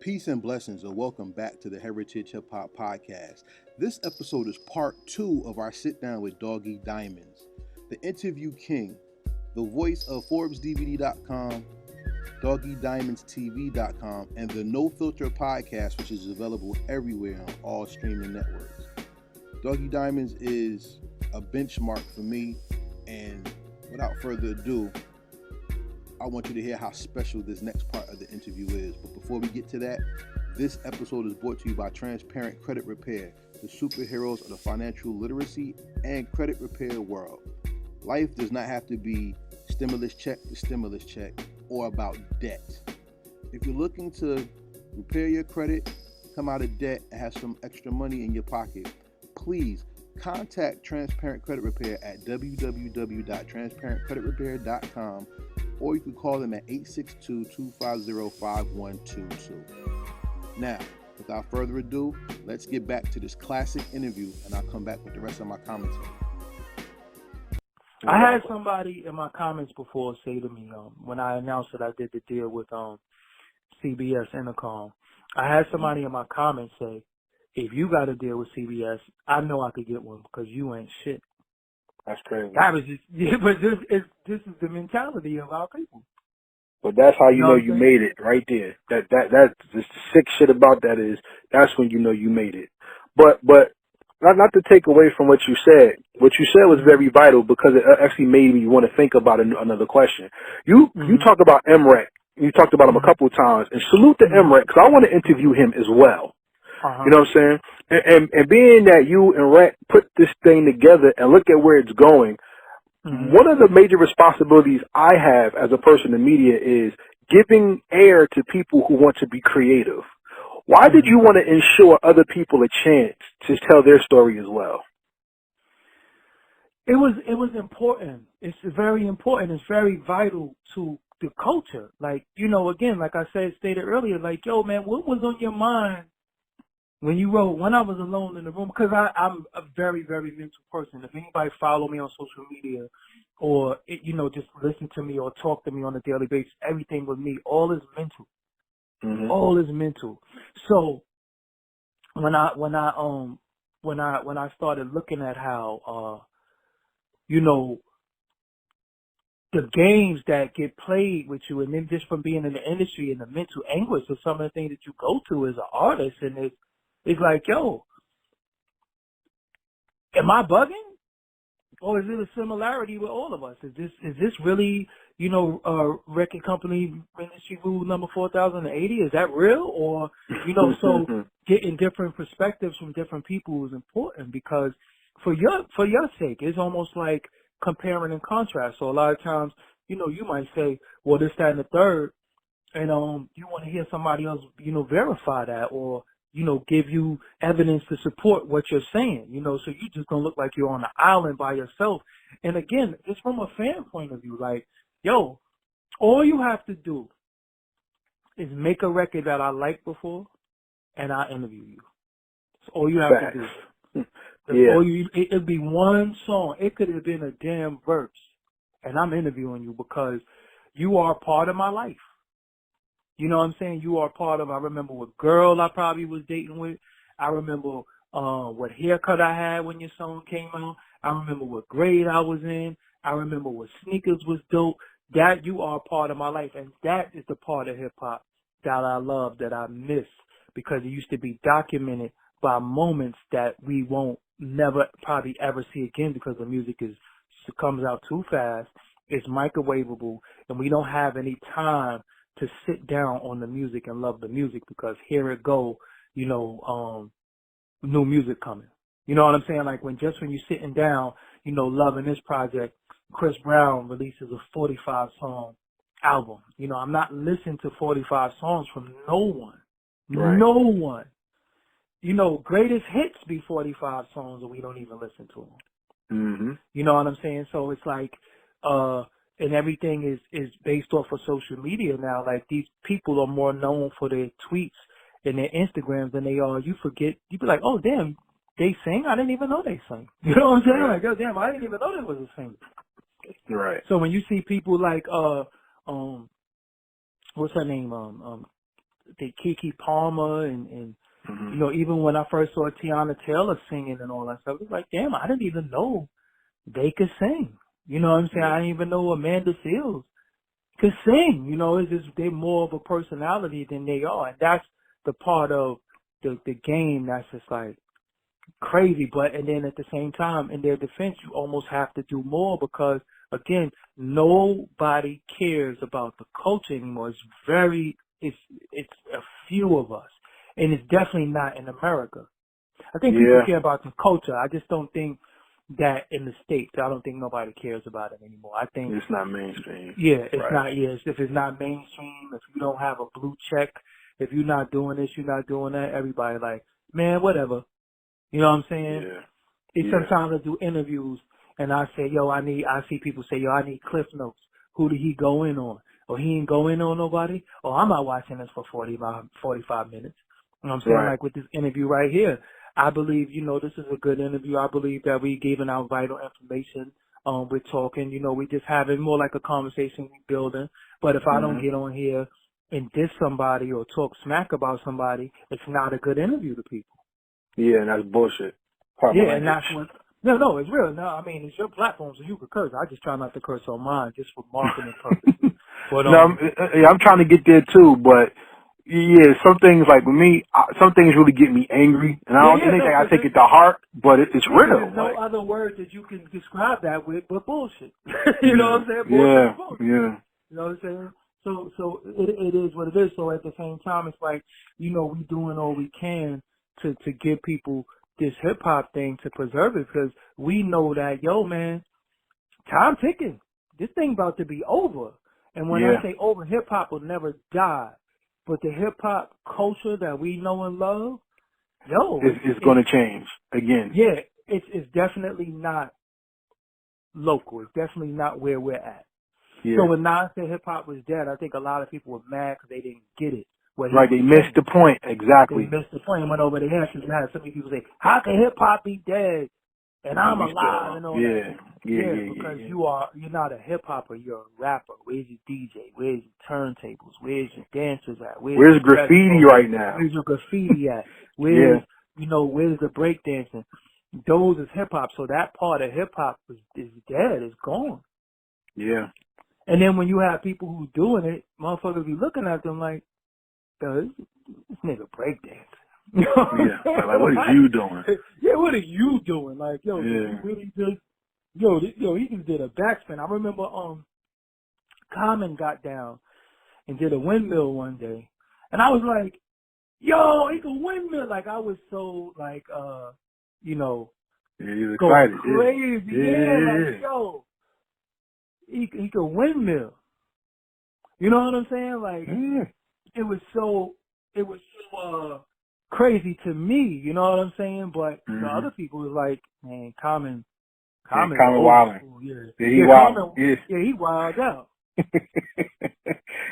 Peace and blessings, and welcome back to the Heritage Hip Hop Podcast. This episode is part 2 of our sit down with Doggie Diamonds, the interview king, the voice of ForbesDVD.com, DoggieDiamondsTV.com, and the No Filter Podcast, which is available everywhere on all streaming networks. Doggie Diamonds is a benchmark for me, and without further ado, I want you to hear how special this next part of the interview is. But before we get to that, this episode is brought to you by Transparent Credit Repair, the superheroes of the financial literacy and credit repair world. Life does not have to be stimulus check to stimulus check or about debt. If you're looking to repair your credit, come out of debt, and have some extra money in your pocket, please contact Transparent Credit Repair at www.transparentcreditrepair.com, or you can call them at 862-250-5122. Now, without further ado, let's get back to this classic interview, and I'll come back with the rest of my commentary. I had somebody in my comments before say to me, when I announced that I did the deal with CBS Intercom, I had somebody in my comments say, if you got a deal with CBS, I know I could get one because you ain't shit. That's crazy. That was just, yeah, but this is the mentality of our people. But that's how you know what you I'm made it right there. That's the sick shit about that is that's when you know you made it. But not to take away from what you said. What you said was very vital because it actually made me want to think about another question. You talk about MREC. You talked about him a couple of times, and salute to MREC because I want to interview him as well. You know what I'm saying? And being that you and Rec put this thing together and look at where it's going, one of the major responsibilities I have as a person in media is giving air to people who want to be creative. Why did you want to ensure other people a chance to tell their story as well? It was important. It's very important. It's very vital to the culture. Like, again, like I stated earlier, like, yo, man, what was on your mind when you wrote, when I was alone in the room? Because I'm a very, very mental person. If anybody follow me on social media or, just listen to me or talk to me on a daily basis, everything with me, all is mental. All is mental. So when I started looking at how, the games that get played with you, and then just from being in the industry and the mental anguish of some of the things that you go through as an artist, and it's like, yo, am I bugging? Or is it a similarity with all of us? Is this really, record company industry rule number 4080? Is that real? Or, so getting different perspectives from different people is important because for your sake, it's almost like comparing and contrast. So a lot of times, you might say, well, this, that, and the third, and you want to hear somebody else, verify that or, give you evidence to support what you're saying, so you're just going to look like you're on an island by yourself. And again, it's from a fan point of view, like, yo, all you have to do is make a record that I liked before and I interview you. That's all you have to do. It'd be one song. It could have been a damn verse. And I'm interviewing you because you are part of my life. You know what I'm saying? You are part of, I remember what girl I probably was dating with. I remember what haircut I had when your song came out. I remember what grade I was in. I remember what sneakers was dope. That you are part of my life. And that is the part of hip hop that I love, that I miss, because it used to be documented by moments that we won't never probably ever see again because the music comes out too fast. It's microwavable, and we don't have any time to sit down on the music and love the music because here it go, new music coming. You know what I'm saying? Like when you're sitting down, loving this project, Chris Brown releases a 45 song album. I'm not listening to 45 songs from no one. Right. No one. Greatest hits be 45 songs and we don't even listen to them. You know what I'm saying? So it's like, and everything is based off of social media now. Like these people are more known for their tweets and their Instagrams than they are. You forget, you be like, oh damn, they sing? I didn't even know they sing. You know what I'm saying? Like, oh damn, I didn't even know they was a singer. Right. So when you see people like, what's her name? the Keke Palmer and Mm-hmm. you know, even when I first saw Tiana Taylor singing and all that stuff, it was like, damn, I didn't even know they could sing. You know what I'm saying? Yeah. I didn't even know Amanda Seales could sing. You know, it's just they're more of a personality than they are, and that's the part of the game that's just like crazy. But and then at the same time, in their defense, you almost have to do more because again, nobody cares about the culture anymore. It's a few of us, and it's definitely not in America. I think people Yeah. care about the culture. I just don't think that in the States. I don't think nobody cares about it anymore. I think, It's not mainstream. yeah, it's Right. not, yes, if it's not mainstream, if you don't have a blue check, if you're not doing this, you're not doing that, everybody like, man, whatever. You know what I'm saying? Yeah. And Yeah. sometimes I do interviews and I say, yo, I see people say, yo, I need cliff notes. Who did he go in on? Or he ain't go in on nobody? Or I'm not watching this for 45 minutes. You know what I'm saying? Right. Like with this interview right here, I believe, you know, this is a good interview. I believe that we giving out vital information. We're talking, you know, we just having more like a conversation we building. But if I don't Mm-hmm. get on here and diss somebody or talk smack about somebody, it's not a good interview to people. Yeah, and that's bullshit. Pardon my Yeah, and language. that's what. No, it's real. No, I mean it's your platform, so you can curse. I just try not to curse on mine, just for marketing purposes. But No, I'm trying to get there too, but yeah, some things like with me, some things really get me angry, and I yeah, don't think no, I cause take it to heart, but it's yeah, 'cause real. there's no Like, other word that you can describe that with but bullshit. You know yeah, what I'm saying? Bullshit yeah, is bullshit. yeah, You know what I'm saying? So it is what it is. So at the same time, it's like, you know, we doing all we can to give people this hip hop thing to preserve it because we know that, yo, man, time ticking. This thing about to be over. And when I yeah. say over, hip hop will never die. But the hip hop culture that we know and love, yo, It's going to change again. yeah, it's definitely not local. It's definitely not where we're at. So Yeah, when Nas said hip hop was dead, I think a lot of people were mad because they didn't get it, what he right. was They missed saying. the point They exactly. missed the point and went over their head because you had so many people say, how can hip hop be dead and And I'm we alive still, and all that? yeah, Yeah, yeah, yeah, because yeah. you're not a hip hopper, you're a rapper. Where's your DJ? Where's your turntables? Where's your dancers at? Where's Where's your dress graffiti code? right now? Where's your graffiti at? Yeah, Where's the breakdancing? Those is hip hop. So that part of hip hop is dead, is gone. yeah, And then when you have people who doing it, motherfuckers be looking at them like, yo, this nigga breakdancing. You know what I'm yeah. saying? Like, what is you doing? Yeah, what are you doing? Like, yo, did Yeah. you really just, he just did a backspin. I remember, Common got down and did a windmill one day. And I was like, yo, he can windmill. Like, I was so, like, you know, Yeah, he's going excited. crazy. Yeah, Yeah, like, yeah, yo, he can windmill. You know what I'm saying? Like, yeah. Yeah. it was so crazy to me, you know what I'm saying? But the Mm-hmm. other people was like, man, Common Yeah, is Common old Wildin'. school, yeah. Yeah, he Yeah, wild. Common, Yeah. yeah, he wild out.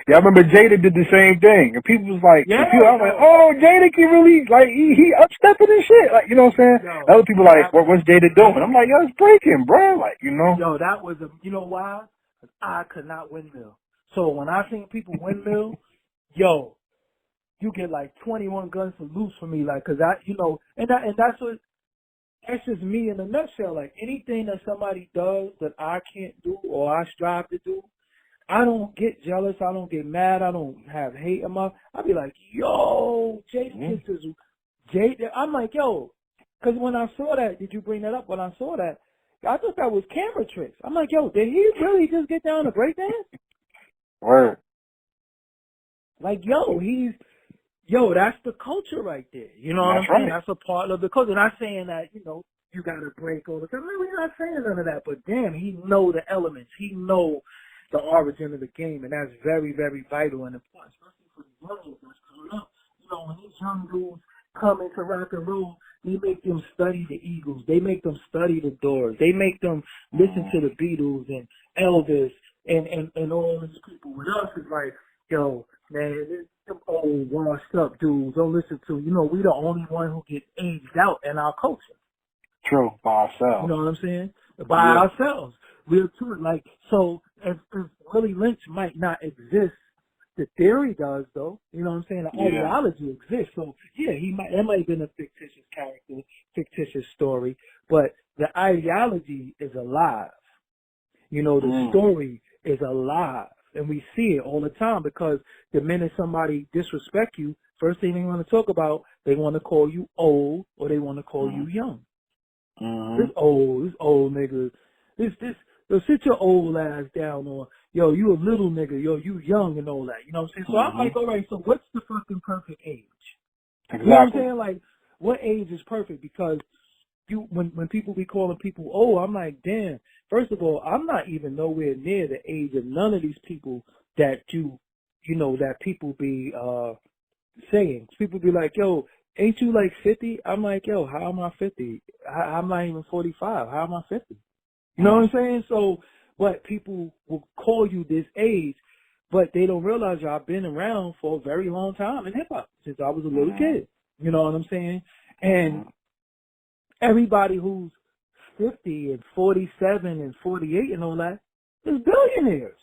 Yeah, I remember Jada did the same thing, and people was like, Yeah, I was like, yo, oh, Jada can really like he upstepping and shit, like you know what I'm saying? yo, Other people like, that was, what's Jada doing? I'm like, yo, it's breaking, bro, like you know. yo, that was you know why? 'Cause I could not windmill. So when I seen people windmill, yo, you get like 21 guns to loose for me, like, 'cause that's just me in a nutshell. Like anything that somebody does that I can't do or I strive to do, I don't get jealous. I don't get mad. I don't have hate in my. I be like, yo, Jada kisses Jada. I'm like, yo, because when I saw that, did you bring that up? When I saw that, I thought that was camera tricks. I'm like, yo, did he really just get down to breakdance? Word. Like, that's the culture right there. You know what That's I'm saying? right. That's a part of the culture. Not saying that, you gotta break all the time. No, we're not saying none of that. But damn, he know the elements. He know the origin of the game, and that's very, very vital and important, especially for the young dudes that's coming up. When these young dudes come into rock and roll, they make them study the Eagles. They make them study the Doors. They make them listen to the Beatles and Elvis and all these people. With us, it's like, yo, man, them old washed up dudes don't listen to. We the only one who get aged out in our culture. True. By You ourselves. know what I'm saying? By Yeah. ourselves. We're too, like, so if Willie Lynch might not exist The theory does, though. You know what I'm saying? The Yeah. ideology exists. So yeah, that might have been a fictitious character, fictitious story, but the ideology is alive. You know, the story is alive, and we see it all the time because the minute somebody disrespect you, first thing they want to talk about, they want to call you old or they want to call you young. This old nigga, yo, sit your old ass down, or yo, you a little nigga, yo, you young and all that. You know what I'm saying? So I'm like, all right, so what's the fucking perfect age? Exactly. You know what I'm saying? Like, what age is perfect? Because when people be calling people old, I'm like, damn. First of all, I'm not even nowhere near the age of none of these people that that people be saying. People be like, yo, ain't you like 50? I'm like, yo, how am I 50? I'm not even 45. How am I 50? You know what I'm saying? So, but people will call you this age, but they don't realize y'all been around for a very long time in hip hop since I was a little kid. You know what I'm saying? And everybody who's 50 and 47 and 48 and all that is billionaires.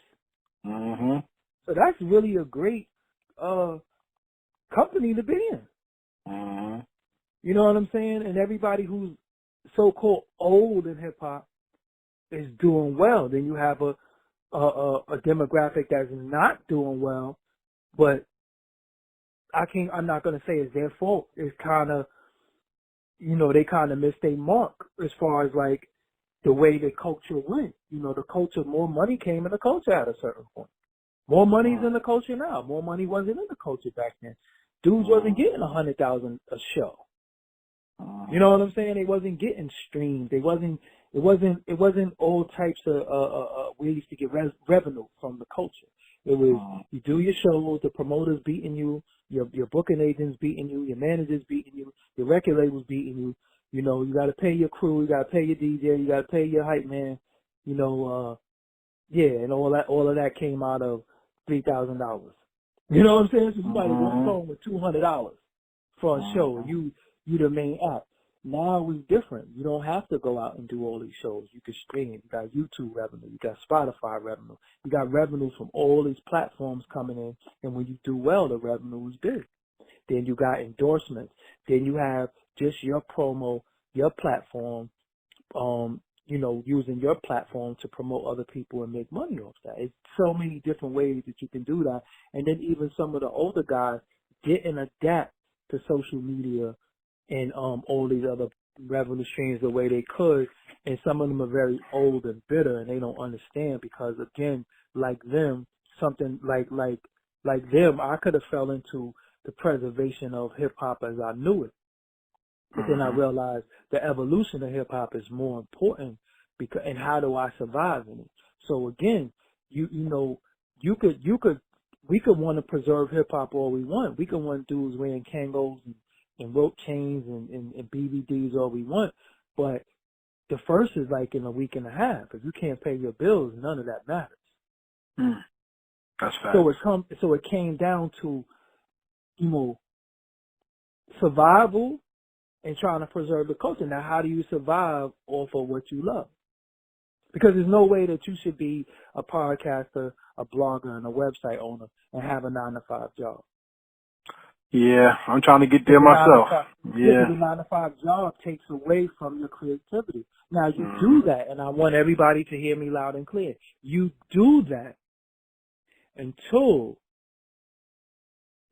So that's really a great company to be in. You know what I'm saying? And everybody who's so-called old in hip-hop is doing well. Then you have a demographic that's not doing well, but I'm not going to say it's their fault. It's kind of, they kind of missed their mark as far as like the way the culture went. The culture, more money came in the culture at a certain point. More money's in the culture now. More money wasn't in the culture back then. Dudes wasn't getting 100,000 a show. You know what I'm saying? They wasn't getting streamed. It wasn't all types of ways to get revenue from the culture. It was you do your shows, the promoters beating you, your booking agents beating you, your managers beating you, your record labels beating you. You got to pay your crew, you got to pay your DJ, you got to pay your hype man. And all of that came out of $3,000. You know what I'm saying? So you might have walked home with $200 for a show. You the main act. Now it's different. You don't have to go out and do all these shows. You can stream. You got YouTube revenue. You got Spotify revenue. You got revenue from all these platforms coming in. And when you do well, the revenue is big. Then you got endorsements. Then you have just your promo, your platform, using your platform to promote other people and make money off that. It's so many different ways that you can do that. And then even some of the older guys didn't adapt to social media and all these other revenue streams the way they could, and some of them are very old and bitter, and they don't understand because, again, like them, something like them, I could have fell into the preservation of hip hop as I knew it, but then I realized the evolution of hip hop is more important because, and how do I survive in it? So again, we could want to preserve hip hop all we want. We could want dudes wearing Kangos and rope chains and BVDs all we want, but the first is like in a week and a half. If you can't pay your bills, none of that matters. That's fact. So it came down to, survival and trying to preserve the culture. Now, how do you survive off of what you love? Because there's no way that you should be a podcaster, a blogger, and a website owner and have a 9-to-5 job. Yeah, I'm trying to get there myself. Yeah, the 9-to-5 job takes away from your creativity. Now, you do that, and I want everybody to hear me loud and clear. You do that until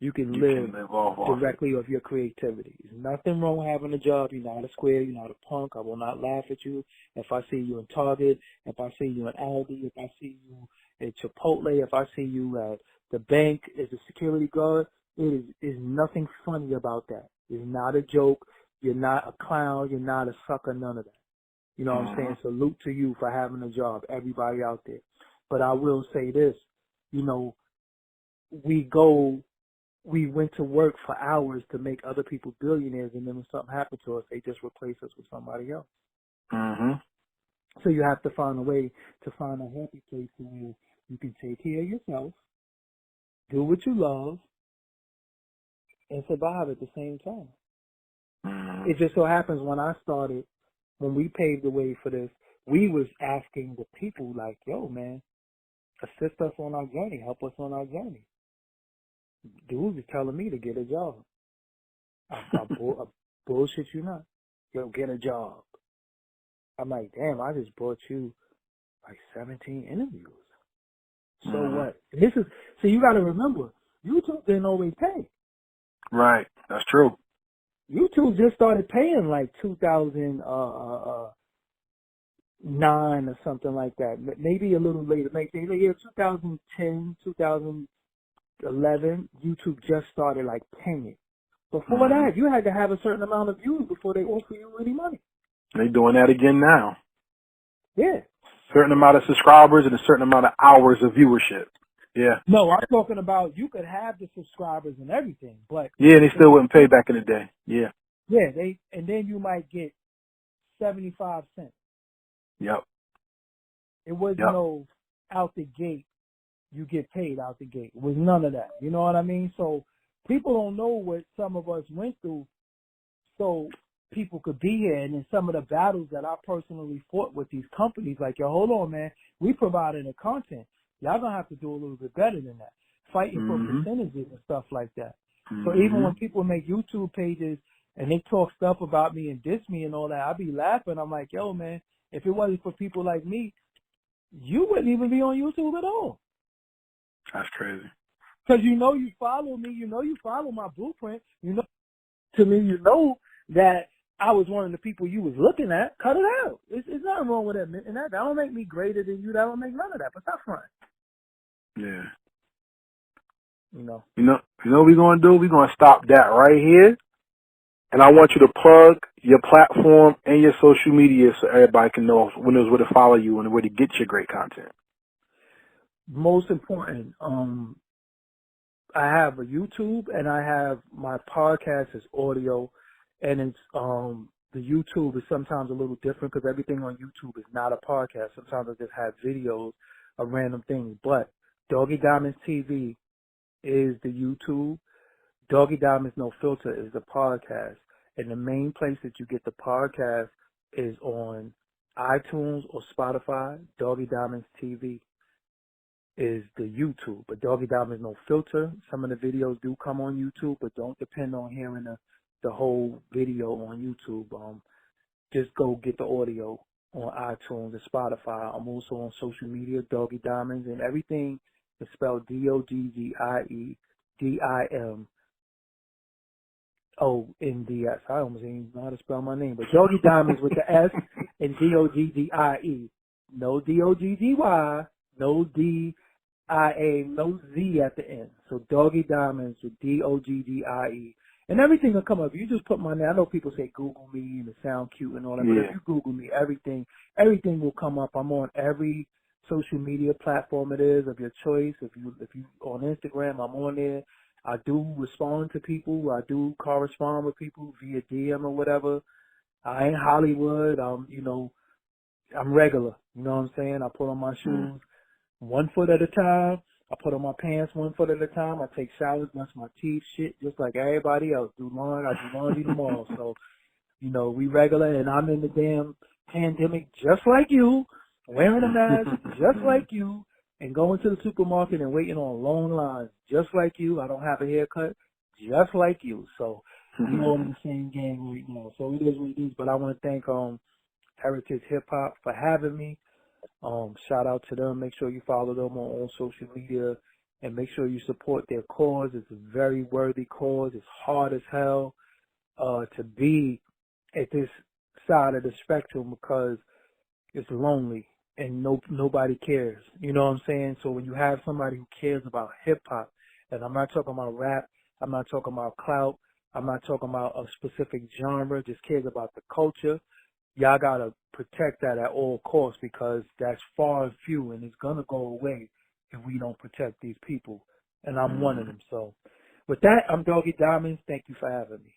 you can live directly off your creativity. There's nothing wrong with having a job. You're not a square. You're not a punk. I will not laugh at you. If I see you in Target, if I see you in Aldi, if I see you at Chipotle, if I see you at the bank as a security guard, it is nothing funny about that. It's not a joke. You're not a clown. You're not a sucker. None of that. You know what I'm saying? Salute to you for having a job, everybody out there. But I will say this, we went to work for hours to make other people billionaires, and then when something happened to us, they just replace us with somebody else. So you have to find a way to find a happy place where you can take care of yourself, do what you love, and survive at the same time. It just so happens when we paved the way for this, we was asking the people like, yo, man, assist us on our journey, help us on our journey. Dude was telling me to get a job. I bullshit you not. Yo, get a job. I'm like, damn, I just brought you like 17 interviews. So what? And this is, so you got to remember, YouTube didn't always pay. Right. That's true. YouTube just started paying like 2009 or something like that. Maybe a little later. Maybe 2010, 2011, YouTube just started like paying. Before that, you had to have a certain amount of views before they offer you any money. They doing that again now. Yeah. Certain amount of subscribers and a certain amount of hours of viewership. Yeah. No, I'm talking about you could have the subscribers and everything, but Yeah, they still wouldn't pay back in the day. Yeah. Yeah, and then you might get 75 cents. Yep. It was no out the gate, you get paid out the gate. It was none of that. You know what I mean? So people don't know what some of us went through so people could be here. And in some of the battles that I personally fought with these companies, like, yo, hold on, man, we provided the content. Y'all gonna have to do a little bit better than that. Fighting for percentages and stuff like that. So even when people make YouTube pages and they talk stuff about me and diss me and all that, I be laughing. I'm like, yo, man, if it wasn't for people like me, you wouldn't even be on YouTube at all. That's crazy. Because you follow me, you follow my blueprint, to me, that I was one of the people you was looking at. Cut it out. It's nothing wrong with that. And that don't make me greater than you. That don't make none of that. But that's fine. Yeah. You know what we're going to do? We're going to stop that right here. And I want you to plug your platform and your social media so everybody can know when knows where to follow you and where to get your great content. Most important, I have a YouTube and I have my podcast is audio, and it's the YouTube is sometimes a little different because everything on YouTube is not a podcast. Sometimes I just have videos of random things. But Doggie Diamonds TV is the YouTube. Doggie Diamonds No Filter is the podcast. And the main place that you get the podcast is on iTunes or Spotify. Doggie Diamonds TV is the YouTube. But Doggie Diamonds No Filter. Some of the videos do come on YouTube, but don't depend on hearing the whole video on YouTube. Just go get the audio on iTunes and Spotify. I'm also on social media, Doggie Diamonds, and everything is spelled DOGGIEDIMONDS. I almost didn't know how to spell my name, but Doggie Diamonds with the S and DOGGIE. No DOGGY, no DIA, no Z at the end. So Doggie Diamonds with DOGGIE. And everything will come up. You just put my name. I know people say Google me and it sound cute and all that, but if you Google me, everything will come up. I'm on every social media platform it is of your choice. If you on Instagram, I'm on there. I do respond to people. I do correspond with people via DM or whatever. I ain't Hollywood. I'm regular. You know what I'm saying? I put on my shoes 1 foot at a time. I put on my pants 1 foot at a time. I take showers, brush my teeth, shit, just like everybody else. I do laundry tomorrow. So, we regular, and I'm in the damn pandemic just like you, wearing a mask just like you, and going to the supermarket and waiting on long lines just like you. I don't have a haircut just like you. So, in the same game right now. So it is what it is. But I want to thank Heritage Hip Hop for having me. Shout out to them. Make sure you follow them on social media and make sure you support their cause. It's a very worthy cause. It's hard as hell to be at this side of the spectrum because it's lonely and nobody cares. You know what I'm saying? So when you have somebody who cares about hip hop, and I'm not talking about rap, I'm not talking about clout, I'm not talking about a specific genre, just cares about the culture, y'all gotta protect that at all costs because that's far and few and it's gonna go away if we don't protect these people. And I'm one of them. So with that, I'm Doggie Diamonds. Thank you for having me.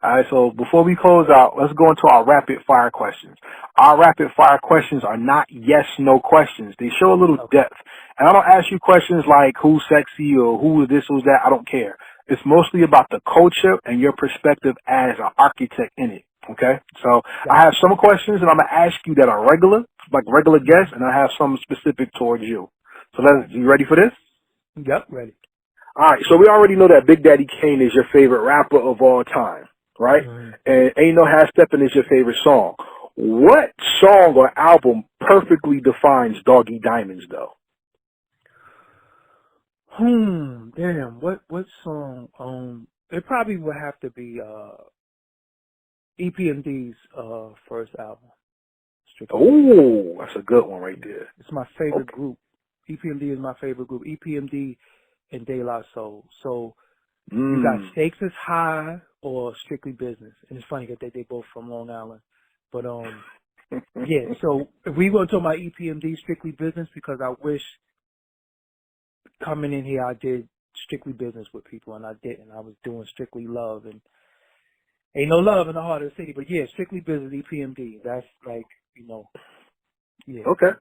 All right, so before we close out, let's go into our rapid fire questions. Our rapid fire questions are not yes/no questions. They show a little depth. And I don't ask you questions like who's sexy or who is this, who's that. I don't care. It's mostly about the culture and your perspective as an architect in it. Okay? So I have some questions that I'm going to ask you that are regular, like regular guests, and I have some specific towards you. So you ready for this? Yep, ready. All right, so we already know that Big Daddy Kane is your favorite rapper of all time, right? Mm. And Ain't No Half Steppin' is your favorite song. What song or album perfectly defines Doggie Diamonds, though? Damn. What song? It probably would have to be EPMD's first album. Strictly. Oh, that's a good one right there. It's my favorite Okay. group. EPMD is my favorite group. EPMD and De La Soul. So you got Stakes is High or Strictly Business. And it's funny that they both from Long Island. But yeah, so if we go to my EPMD Strictly Business, because I wish coming in here I did Strictly Business with people and I didn't. I was doing Strictly Love and ain't no love in the heart of the city. But yeah, Strictly Business, EPMD. That's like, yeah. Okay.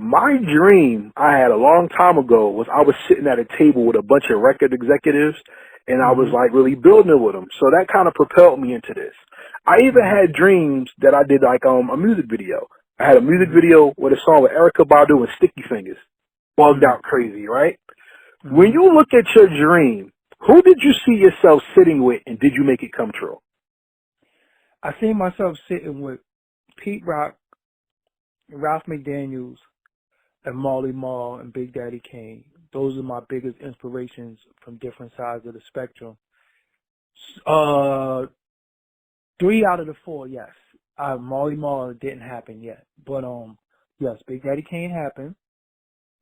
My dream I had a long time ago was I was sitting at a table with a bunch of record executives and I was like really building it with them. So that kind of propelled me into this. I even had dreams that I did like a music video. I had a music video with a song with Erykah Badu and Sticky Fingers. Bugged out crazy, right? When you look at your dream, who did you see yourself sitting with and did you make it come true? I see myself sitting with Pete Rock, Ralph McDaniels, and Marley Marl and Big Daddy Kane. Those are my biggest inspirations from different sides of the spectrum. 3 out of the 4, yes. Marley Marl didn't happen yet. But yes, Big Daddy Kane happened,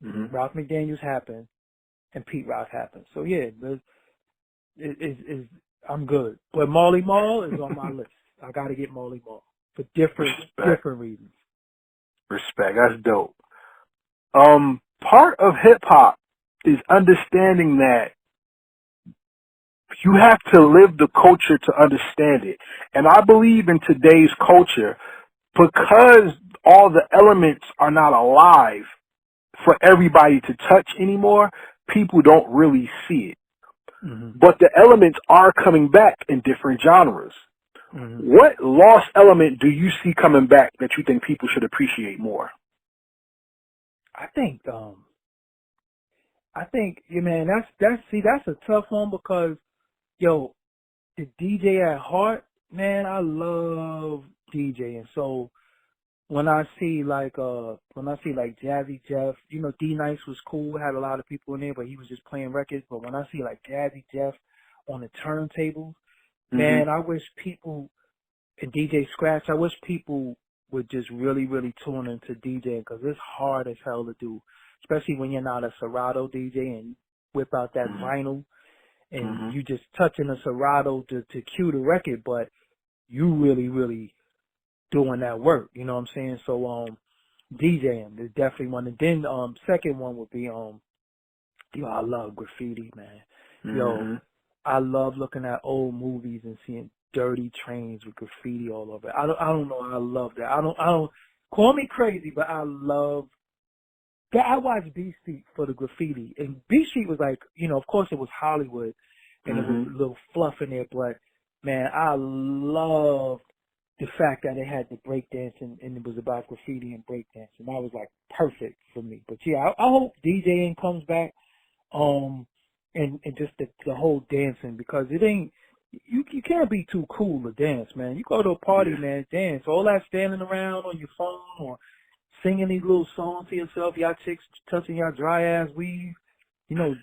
Ralph McDaniels happened, and Pete Rock happened. So yeah, I'm good. But Marley Marl is on my list. I gotta get Marley Marl for different reasons. Respect. That's dope. Part of hip hop is understanding that you have to live the culture to understand it. And I believe in today's culture, because all the elements are not alive for everybody to touch anymore, people don't really see it. But the elements are coming back in different genres. What lost element do you see coming back that you think people should appreciate more? I think, yeah, man, that's a tough one because, yo, the DJ at heart, man, I love DJing. So when I see like Jazzy Jeff, D Nice was cool, had a lot of people in there, but he was just playing records. But when I see like Jazzy Jeff on the turntables, man, I wish people, and DJ Scratch, I wish people would just really, really tune into DJing because it's hard as hell to do, especially when you're not a Serato DJ and whip out that vinyl and you just touching a Serato to cue the record, but you really, really doing that work. You know what I'm saying? So DJing is definitely one. And then second one would be I love graffiti, man. Yo, I love looking at old movies and seeing dirty trains with graffiti all over it. I don't know. I love that. I don't call me crazy, but I love that. I watched B Street for the graffiti, and B Street was like, of course it was Hollywood, and it was a little fluff in there, but man, I loved the fact that it had the breakdance and it was about graffiti and breakdance, and that was like perfect for me. But yeah, I hope DJing comes back, and just the whole dancing, because it ain't. You can't be too cool to dance, man. You go to a party, man, dance. All that standing around on your phone or singing these little songs to yourself, y'all chicks touching y'all dry ass weave, doing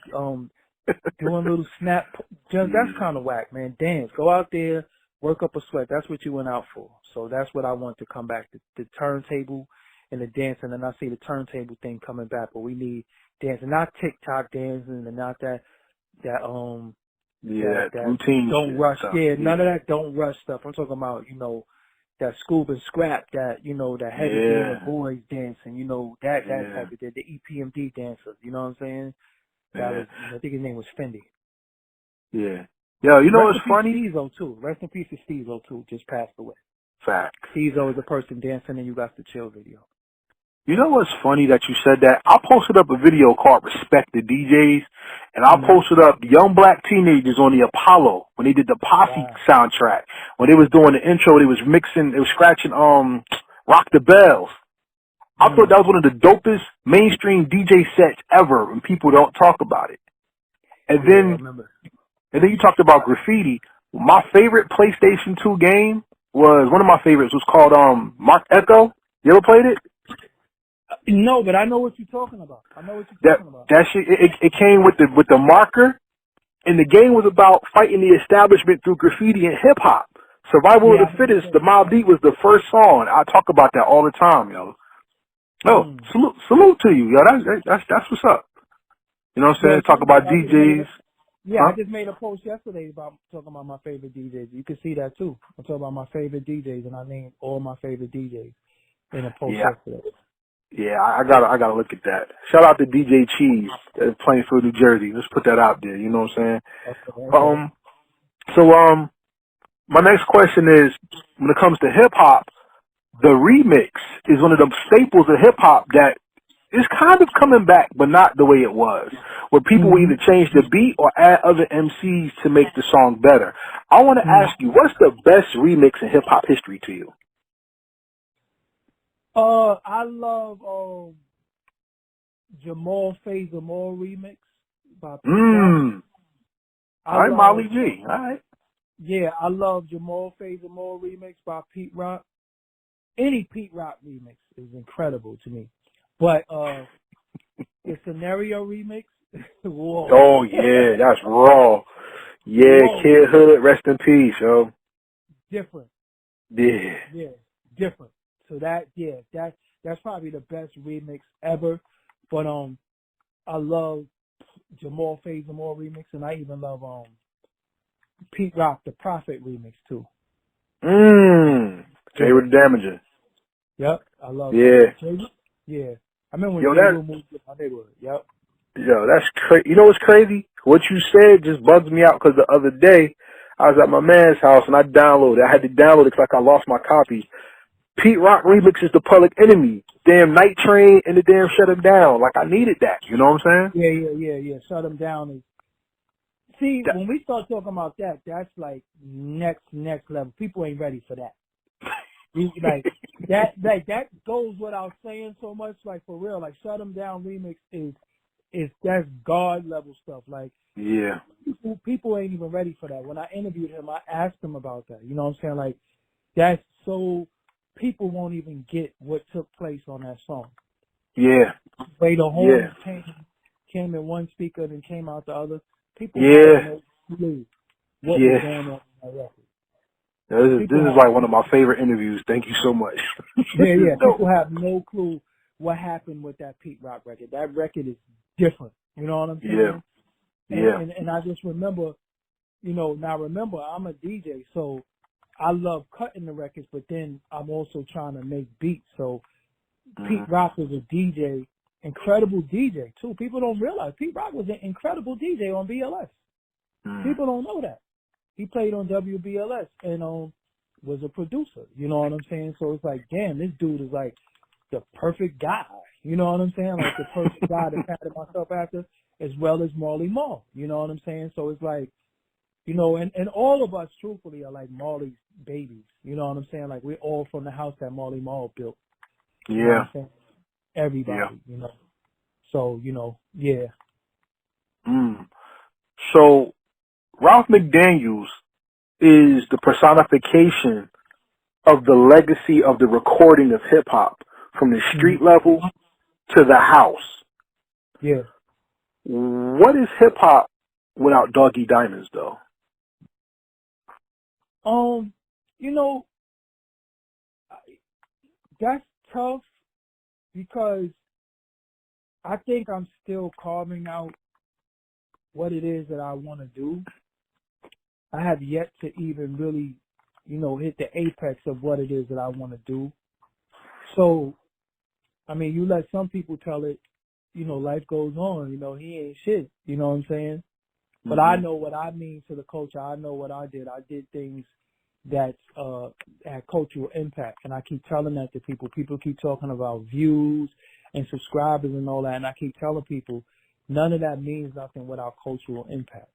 little snap. That's kind of whack, man. Dance. Go out there, work up a sweat. That's what you went out for. So that's what I want to come back. The turntable and the dancing. And I see the turntable thing coming back, but we need dancing, not TikTok dancing and not that routine don't shit, rush. stuff. Yeah, none of that don't rush stuff. I'm talking about, that Scoob and Scrap, that, that Heavy D and the Boys dancing, that type of thing, the EPMD dancers, you know what I'm saying? That was, I think his name was Fendi. Yeah. Yo, you know what's funny? Steezo too. Rest in peace to Steezo too, just passed away. Fact. Steezo is the person dancing and You Got to Chill video. You know what's funny that you said that? I posted up a video called Respect the DJs, and I posted up young black teenagers on the Apollo when they did the Posse soundtrack. When they was doing the intro, they was scratching Rock the Bells. I thought that was one of the dopest mainstream DJ sets ever, and people don't talk about it. And Yeah, I then remember. you talked about graffiti. My favorite PlayStation 2 game was one of my favorites was called Mark Echo. You ever played it? No, but I know what you're talking about. I know what you're talking about. That shit it came with the marker, and the game was about fighting the establishment through graffiti and hip hop. Survival of Yeah, the Fittest, the Mobb Deep was the first song. I talk about that all the time, yo. Oh, salute to you, yo. That's what's up. You know what I'm saying? Talk about DJs. I just made a post yesterday about talking about my favorite DJs. You can see that too. I'm talking about my favorite DJs, and I named all my favorite DJs in a post yesterday. Yeah, I gotta look at that. Shout out to DJ Cheese, Plainfield, New Jersey. Let's put that out there. You know what I'm saying? Okay. So my next question is, when it comes to hip hop, the remix is one of the staples of hip hop that is kind of coming back, but not the way it was. Where people will either change the beat or add other MCs to make the song better. I want to ask you, what's the best remix in hip hop history to you? I love Jamal Faye Jamal remix by Pete Rock. All right, Molly G. All right. Yeah, I love Jamal Faye Jamal remix by Pete Rock. Any Pete Rock remix is incredible to me. But the Scenario remix, whoa. Oh yeah, that's raw. Yeah, whoa. Kid Hood, rest in peace, yo. Different. Yeah. Yeah, different. So that's probably the best remix ever. But I love Jamal Faye Jamal remix, and I even love Pete Rock the Prophet remix too. Jay with the Damages. Yep, I love that. Yeah. I remember when Jay moved to my neighborhood. Yep. Yo, that's crazy. You know what's crazy? What you said just bugs me out because the other day I was at my man's house and I had to download it because like I lost my copy. Pete Rock remix is the Public Enemy. Damn Night Train and the damn Shut Him Down. Like I needed that. You know what I'm saying? Yeah. Shut Him Down is. See, when we start talking about that, that's like next level. People ain't ready for that. Like that goes without saying so much. Like for real, like Shut 'Em Down remix is that's God level stuff. Like people ain't even ready for that. When I interviewed him, I asked him about that. You know what I'm saying? Like that's so people won't even get what took place on that song. Yeah. The horns came in one speaker and came out the other. People have no clue what was going on that record. This is like one of my favorite interviews. Thank you so much. Yeah. People have no clue what happened with that Pete Rock record. That record is different. You know what I'm saying? Yeah. And I just remember, remember, I'm a DJ, so I love cutting the records, but then I'm also trying to make beats. So Pete Rock was a DJ, incredible DJ, too. People don't realize Pete Rock was an incredible DJ on BLS. People don't know that. He played on WBLS and was a producer. You know what I'm saying? So it's like, damn, this dude is like the perfect guy. You know what I'm saying? Like the perfect guy to pattern myself after, as well as Marley Marl. You know what I'm saying? So it's like, and all of us, truthfully, are like Marley's babies. You know what I'm saying? Like we're all from the house that Marley Marl built. You know what I'm saying? Everybody, So, yeah. So Ralph McDaniels is the personification of the legacy of the recording of hip hop from the street level to the house. Yeah. What is hip hop without Doggie Diamonds, though? That's tough because I think I'm still carving out what it is that I want to do. I have yet to even really, hit the apex of what it is that I want to do. So, I mean, you let some people tell it, life goes on, he ain't shit, you know what I'm saying? But I know what I mean to the culture. I know what I did. I did things that had cultural impact, and I keep telling that to people. People keep talking about views and subscribers and all that, and I keep telling people none of that means nothing without cultural impact.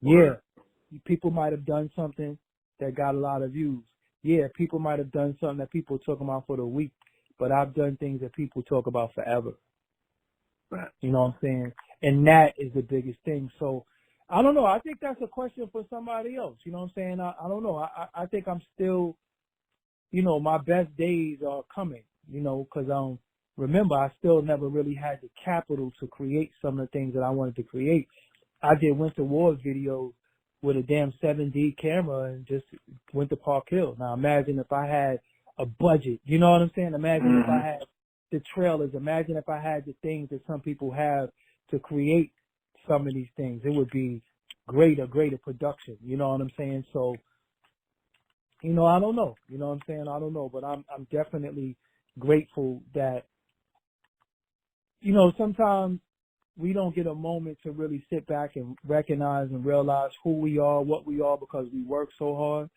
Yeah, people might have done something that got a lot of views. Yeah, people might have done something that people talk about for the week, but I've done things that people talk about forever. Right. You know what I'm saying? And that is the biggest thing. So I don't know. I think that's a question for somebody else. You know what I'm saying? I don't know. I think I'm still, my best days are coming, because remember, I still never really had the capital to create some of the things that I wanted to create. I did Winter Wars videos with a damn 7D camera and just went to Park Hill. Now imagine if I had a budget, you know what I'm saying? Imagine if I had the trailers. Imagine if I had the things that some people have to create some of these things. It would be greater production. You know what I'm saying? So, I don't know. You know what I'm saying? I don't know, but I'm definitely grateful that, sometimes we don't get a moment to really sit back and recognize and realize who we are, what we are, because we work so hard.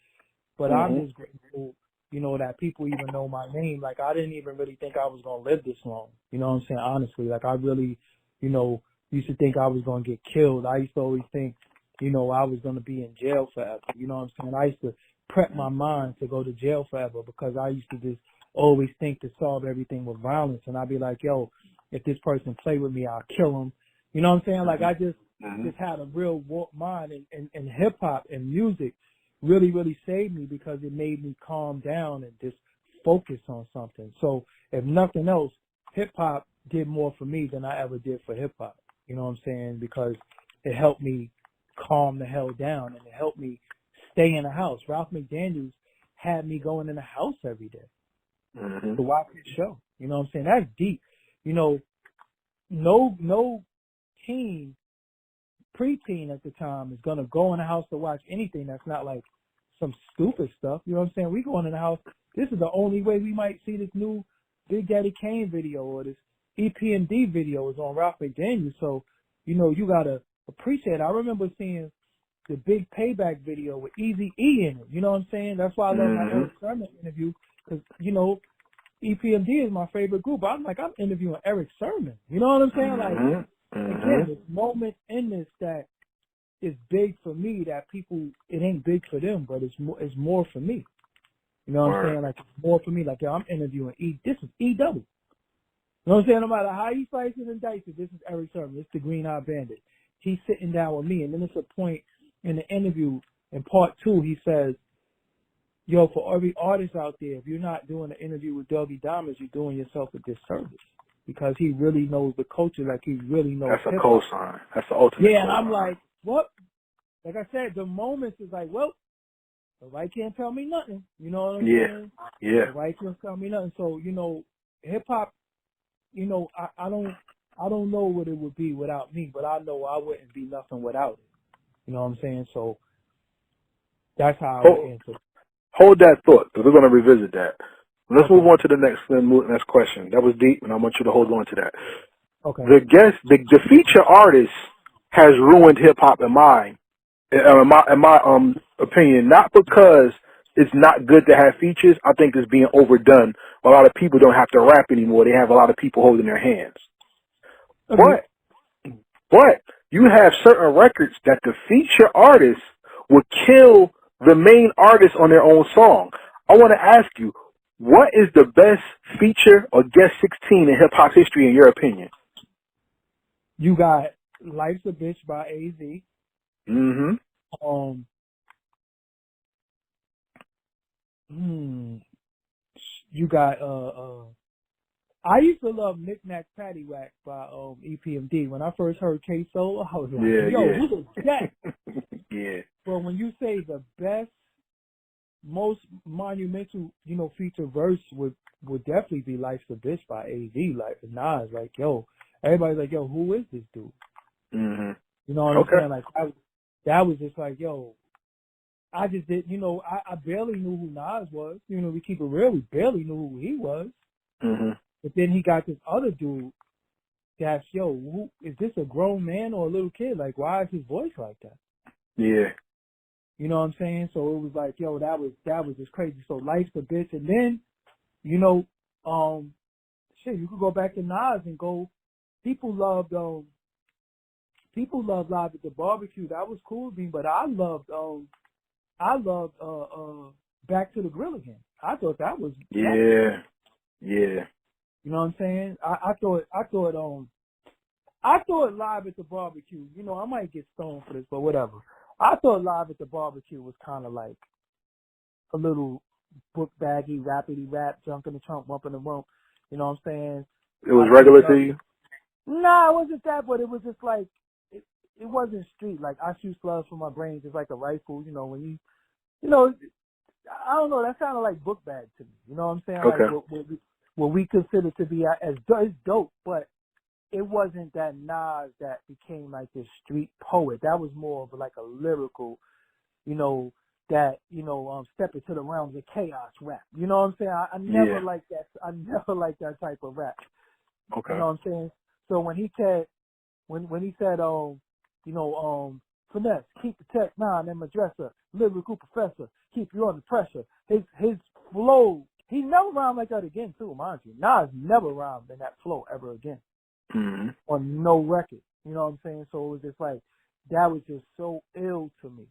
But I'm just grateful, that people even know my name. Like, I didn't even really think I was going to live this long. You know what I'm saying? Honestly, like, I really, used to think I was going to get killed. I used to always think, I was going to be in jail forever. You know what I'm saying? I used to prep my mind to go to jail forever because I used to just always think to solve everything with violence. And I'd be like, yo, if this person play with me, I'll kill him. You know what I'm saying? Like, I just had a real warped mind, and hip hop and music really, really saved me because it made me calm down and just focus on something. So if nothing else, hip hop did more for me than I ever did for hip hop. You know what I'm saying? Because it helped me calm the hell down, and it helped me stay in the house. Ralph McDaniels had me going in the house every day to watch his show. You know what I'm saying? That's deep. No teen, preteen at the time is going to go in the house to watch anything that's not like some stupid stuff. You know what I'm saying? We going in the house. This is the only way we might see this new Big Daddy Kane video or this EPMD video is on Ralph McDaniels. So, you got to appreciate it. I remember seeing the Big Payback video with Eazy-E in it. You know what I'm saying? That's why I love my Eric Sermon interview because, EPMD is my favorite group. I'm interviewing Eric Sermon. You know what I'm saying? Like, again, this moment in this that is big for me that people, it ain't big for them, but it's more for me. You know what I'm saying? Like, it's more for me. Like, yo, I'm interviewing this is E double. You know what I'm saying? No matter how you slice it and dice it, this is Eric Sermon. This is the Green Eye Bandit. He's sitting down with me, and then it's a point in the interview in part 2, he says, yo, for every artist out there, if you're not doing an interview with Doggie Diamonds, you're doing yourself a disservice. Because he really knows the culture, like he really knows That's a cosign. That's the ultimate Yeah, and cosign. I'm like, what? Like I said, the moments is like, well, the right can't tell me nothing. You know what I'm saying? Yeah. The right can't tell me nothing. So, hip hop, I don't know what it would be without me, but I know I wouldn't be nothing without it. You know what I'm saying? So that's how I would answer. Hold that thought, because we're going to revisit that. Let's move on to the next question. That was deep, and I want you to hold on to that. Okay. The feature artist has ruined hip hop in my opinion, not because it's not good to have features. I think it's being overdone. A lot of people don't have to rap anymore. They have a lot of people holding their hands. Okay. But you have certain records that the feature artist would kill the main artist on their own song. I want to ask you, what is the best feature or guest 16 in hip hop history in your opinion? You got Life's a Bitch by AZ. You got I used to love Knick Knack Paddywhack by EPMD. When I first heard K-Soul, I was like, who is that? Yeah. But when you say the best, most monumental, feature verse would definitely be Life's a Bitch by AZ. Like, Nas, like, yo, everybody's like, yo, who is this dude? You know what I'm saying? Like, that was just like, yo, I just did, I barely knew who Nas was. We keep it real. We barely knew who he was. But then he got this other dude that's, yo, is this a grown man or a little kid? Like, why is his voice like that? Yeah. You know what I'm saying? So it was like, yo, that was just crazy. So Life's a Bitch. And then, you could go back to Nas and go, people loved Live at the Barbecue. That was cool with me, but I loved Back to the Grill Again. I thought that was Yeah. You know what I'm saying? I thought I thought Live at the Barbecue, you know, I might get stoned for this, but whatever. I thought Live at the Barbecue was kind of like a little book baggy, rapidy rap, junk in the trunk, bump in the rump. You know what I'm saying? It was regular to you? Nah, it wasn't that, but it was just like, it wasn't street. Like, I shoot slugs from my brain just like a rifle, you know, when you know, I don't know, that sounded like book bag to me. You know what I'm saying? Okay. Like, what we consider to be as it's dope, but it wasn't that Nas that became like this street poet. That was more of like a lyrical, you know, that, you know, step into the realms of chaos rap. You know what I'm saying? I never liked that. I never liked that type of rap. Okay. You know what I'm saying? So when he said, you know, finesse, keep the tech nine and my dresser, lyrical professor, keep you under pressure. His flow, he never rhymed like that again too, mind you. Nas never rhymed in that flow ever again. Mm-hmm. On no record. You know what I'm saying? So it was just like, that was just so ill to me.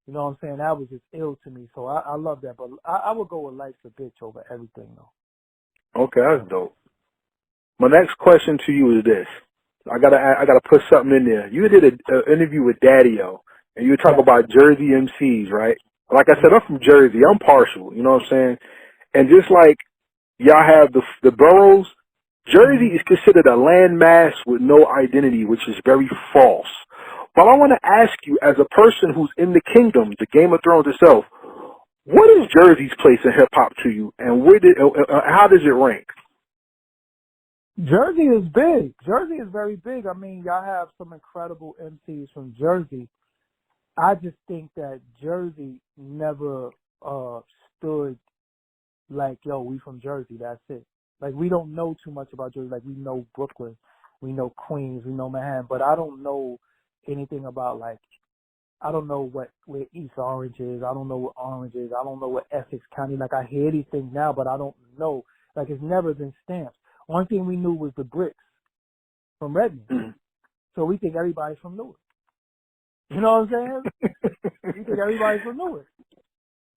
You know what I'm saying? That was just ill to me. So I love that. But I would go with Life's a Bitch over everything though. Okay, that's dope. My next question to you is this. I gotta put something in there. You did an interview with Daddy-O, and you were talking about Jersey MCs, right? Like I said, I'm from Jersey. I'm partial, you know what I'm saying? And just like y'all have the boroughs, Jersey is considered a landmass with no identity, which is very false. But I want to ask you, as a person who's in the kingdom, the Game of Thrones itself, what is Jersey's place in hip hop to you, and how does it rank? Jersey is big. Jersey is very big. I mean, y'all have some incredible MCs from Jersey. I just think that Jersey never stood like, yo, we from Jersey, that's it. Like, we don't know too much about Jersey. Like, we know Brooklyn, we know Queens, we know Manhattan, but I don't know anything about, like, I don't know where East Orange is. I don't know what Orange is. I don't know what Essex County. Like, I hear these things now, but I don't know. Like, it's never been stamped. One thing we knew was the bricks from Redmond. Mm. So we think everybody's from Newark. You know what I'm saying? We think everybody's from Newark.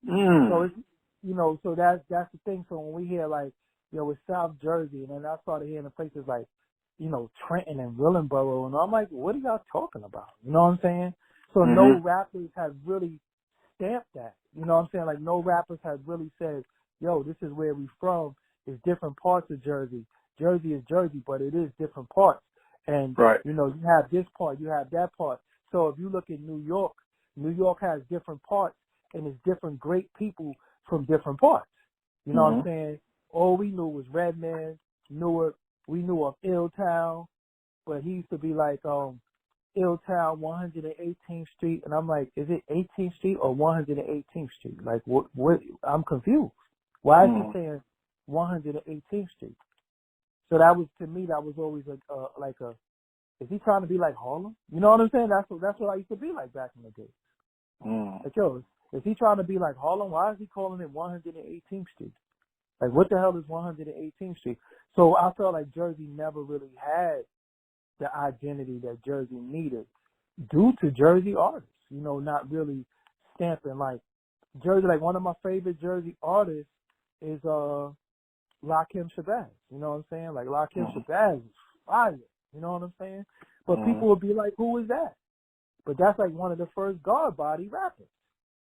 So it's, you know, so that's the thing. So when we hear like, you know, it's South Jersey, and then I started hearing the places like, you know, Trenton and Willingboro, and I'm like, what are y'all talking about? You know what I'm saying? So no rappers have really stamped that. You know what I'm saying? Like, no rappers have really said, yo, this is where we from. It's different parts of Jersey. Jersey is Jersey, but it is different parts. And, you know, you have this part, you have that part. So if you look at New York has different parts, and it's different great people from different parts. You know what I'm saying? All we knew was Redmond, Newark. We knew of Illtown, but he used to be like, Illtown, 118th Street. And I'm like, is it 18th Street or 118th Street? Like, what? I'm confused. Why is he saying 118th Street? So that was, to me, that was always like a, is he trying to be like Harlem? You know what I'm saying? That's what I used to be like back in the day. Like, yo, is he trying to be like Harlem? Why is he calling it 118th Street? Like, what the hell is 118th Street? So I felt like Jersey never really had the identity that Jersey needed due to Jersey artists, you know, not really stamping like Jersey. Like, one of my favorite Jersey artists is Lakim Shabazz. You know what I'm saying? Like, Lakim Shabazz is fire. You know what I'm saying? But people would be like, who is that? But that's like one of the first guard body rappers.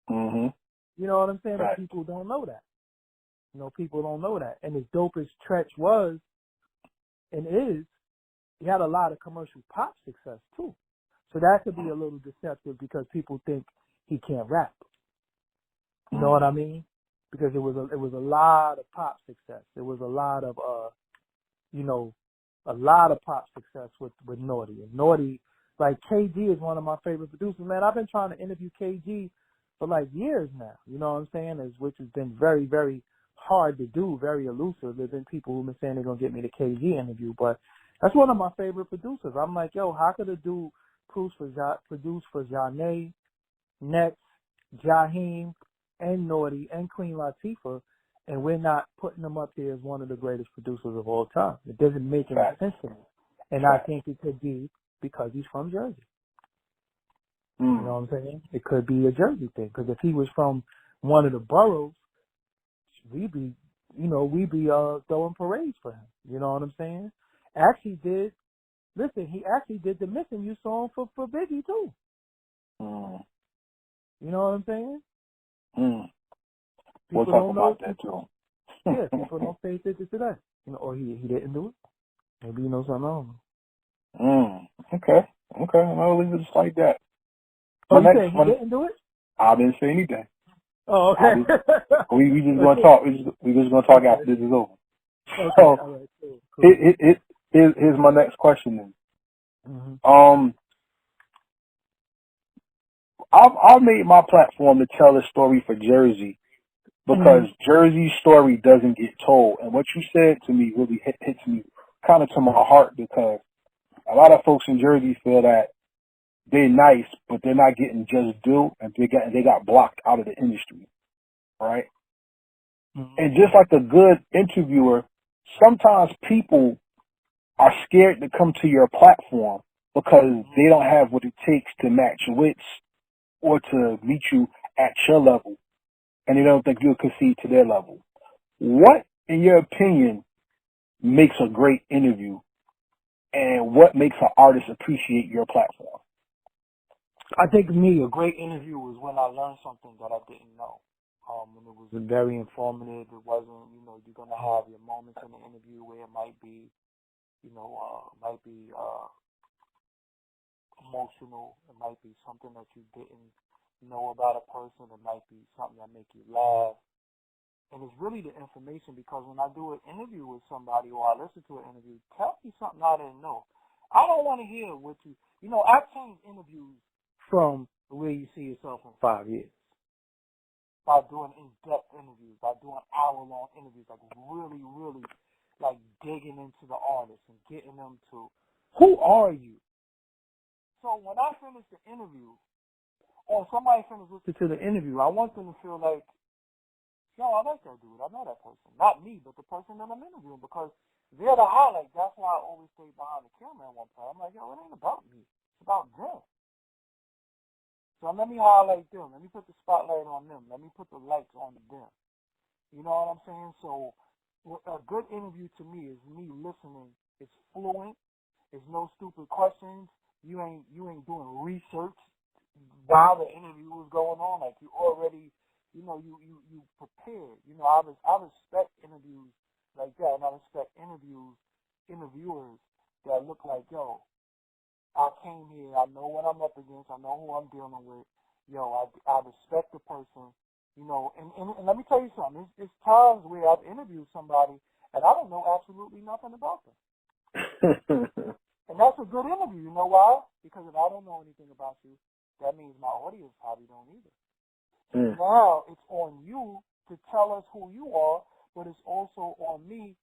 You know what I'm saying? But people don't know that. You know, people don't know that. And as dope as Tretch was and is, he had a lot of commercial pop success too. So that could be a little deceptive because people think he can't rap. You know what I mean? Because it was a lot of pop success. There was a lot of you know, a lot of pop success with Naughty. And Naughty, like, KG is one of my favorite producers. Man, I've been trying to interview KG for like years now. You know what I'm saying? Which has been very, very hard to do, very elusive. There's been people who've been saying they're gonna get me the KG interview, but that's one of my favorite producers. I'm like, yo, how could a dude produce for Janae, Next, Jaheim, and Naughty, and Queen Latifah, and we're not putting him up there as one of the greatest producers of all time? It doesn't make any sense to me. And I think it could be because he's from Jersey. You know what I'm saying? It could be a Jersey thing. Because if he was from one of the boroughs, we'd be throwing parades for him. You know what I'm saying? Actually did listen, he actually did the Missing You song for Biggie too. Mm. You know what I'm saying? Mm. People We'll talk don't about know. that too. Yeah, people don't say this to that. You know, or he didn't do it. Maybe you know something I don't know. Okay. I'll leave it just like that. Oh, you saying he didn't do it? I didn't say anything. Oh, okay. We just gonna talk. We just gonna talk after this is over. Okay, So, all right, cool. Here's my next question then. Mm-hmm. I've made my platform to tell a story for Jersey because Jersey's story doesn't get told. And what you said to me really hits me kind of to my heart because a lot of folks in Jersey feel that they're nice, but they're not getting just due, and they got blocked out of the industry, right? Mm-hmm. And just like a good interviewer, sometimes people are scared to come to your platform because they don't have what it takes to match wits or to meet you at your level, and they don't think you'll concede to their level. What, in your opinion, makes a great interview, and what makes an artist appreciate your platform? I think a great interview was when I learned something that I didn't know. And it was very informative. It wasn't, you're going to have your moments in the interview where it might be, emotional. It might be something that you didn't know about a person. It might be something that make you laugh. And it's really the information, because when I do an interview with somebody or I listen to an interview, tell me something I didn't know. I don't want to hear what I've changed interviews from the way you see yourself in 5 years. By doing in-depth interviews, by doing hour-long interviews, like really, really, like digging into the artist and getting them to, who are you? So when I finish the interview, or somebody finishes listening to the interview, I want them to feel like, yo, I like that dude. I know that person. Not me, but the person that I'm interviewing, because they're the highlight. That's why I always stay behind the camera at one point. I'm like, yo, it ain't about me. It's about them. So let me highlight them. Let me put the spotlight on them. Let me put the lights on them. You know what I'm saying? So a good interview to me is me listening. It's fluent. There's no stupid questions. You ain't doing research while the interview is going on. Like you already, you prepared. I respect interviews like that, and I respect interviewers that look like, yo, I came here, I know what I'm up against, I know who I'm dealing with. Yo, I respect the person, and let me tell you something. It's times where I've interviewed somebody and I don't know absolutely nothing about them. And that's a good interview. You know why? Because if I don't know anything about you, that means my audience probably don't either. So now it's on you to tell us who you are, but it's also on me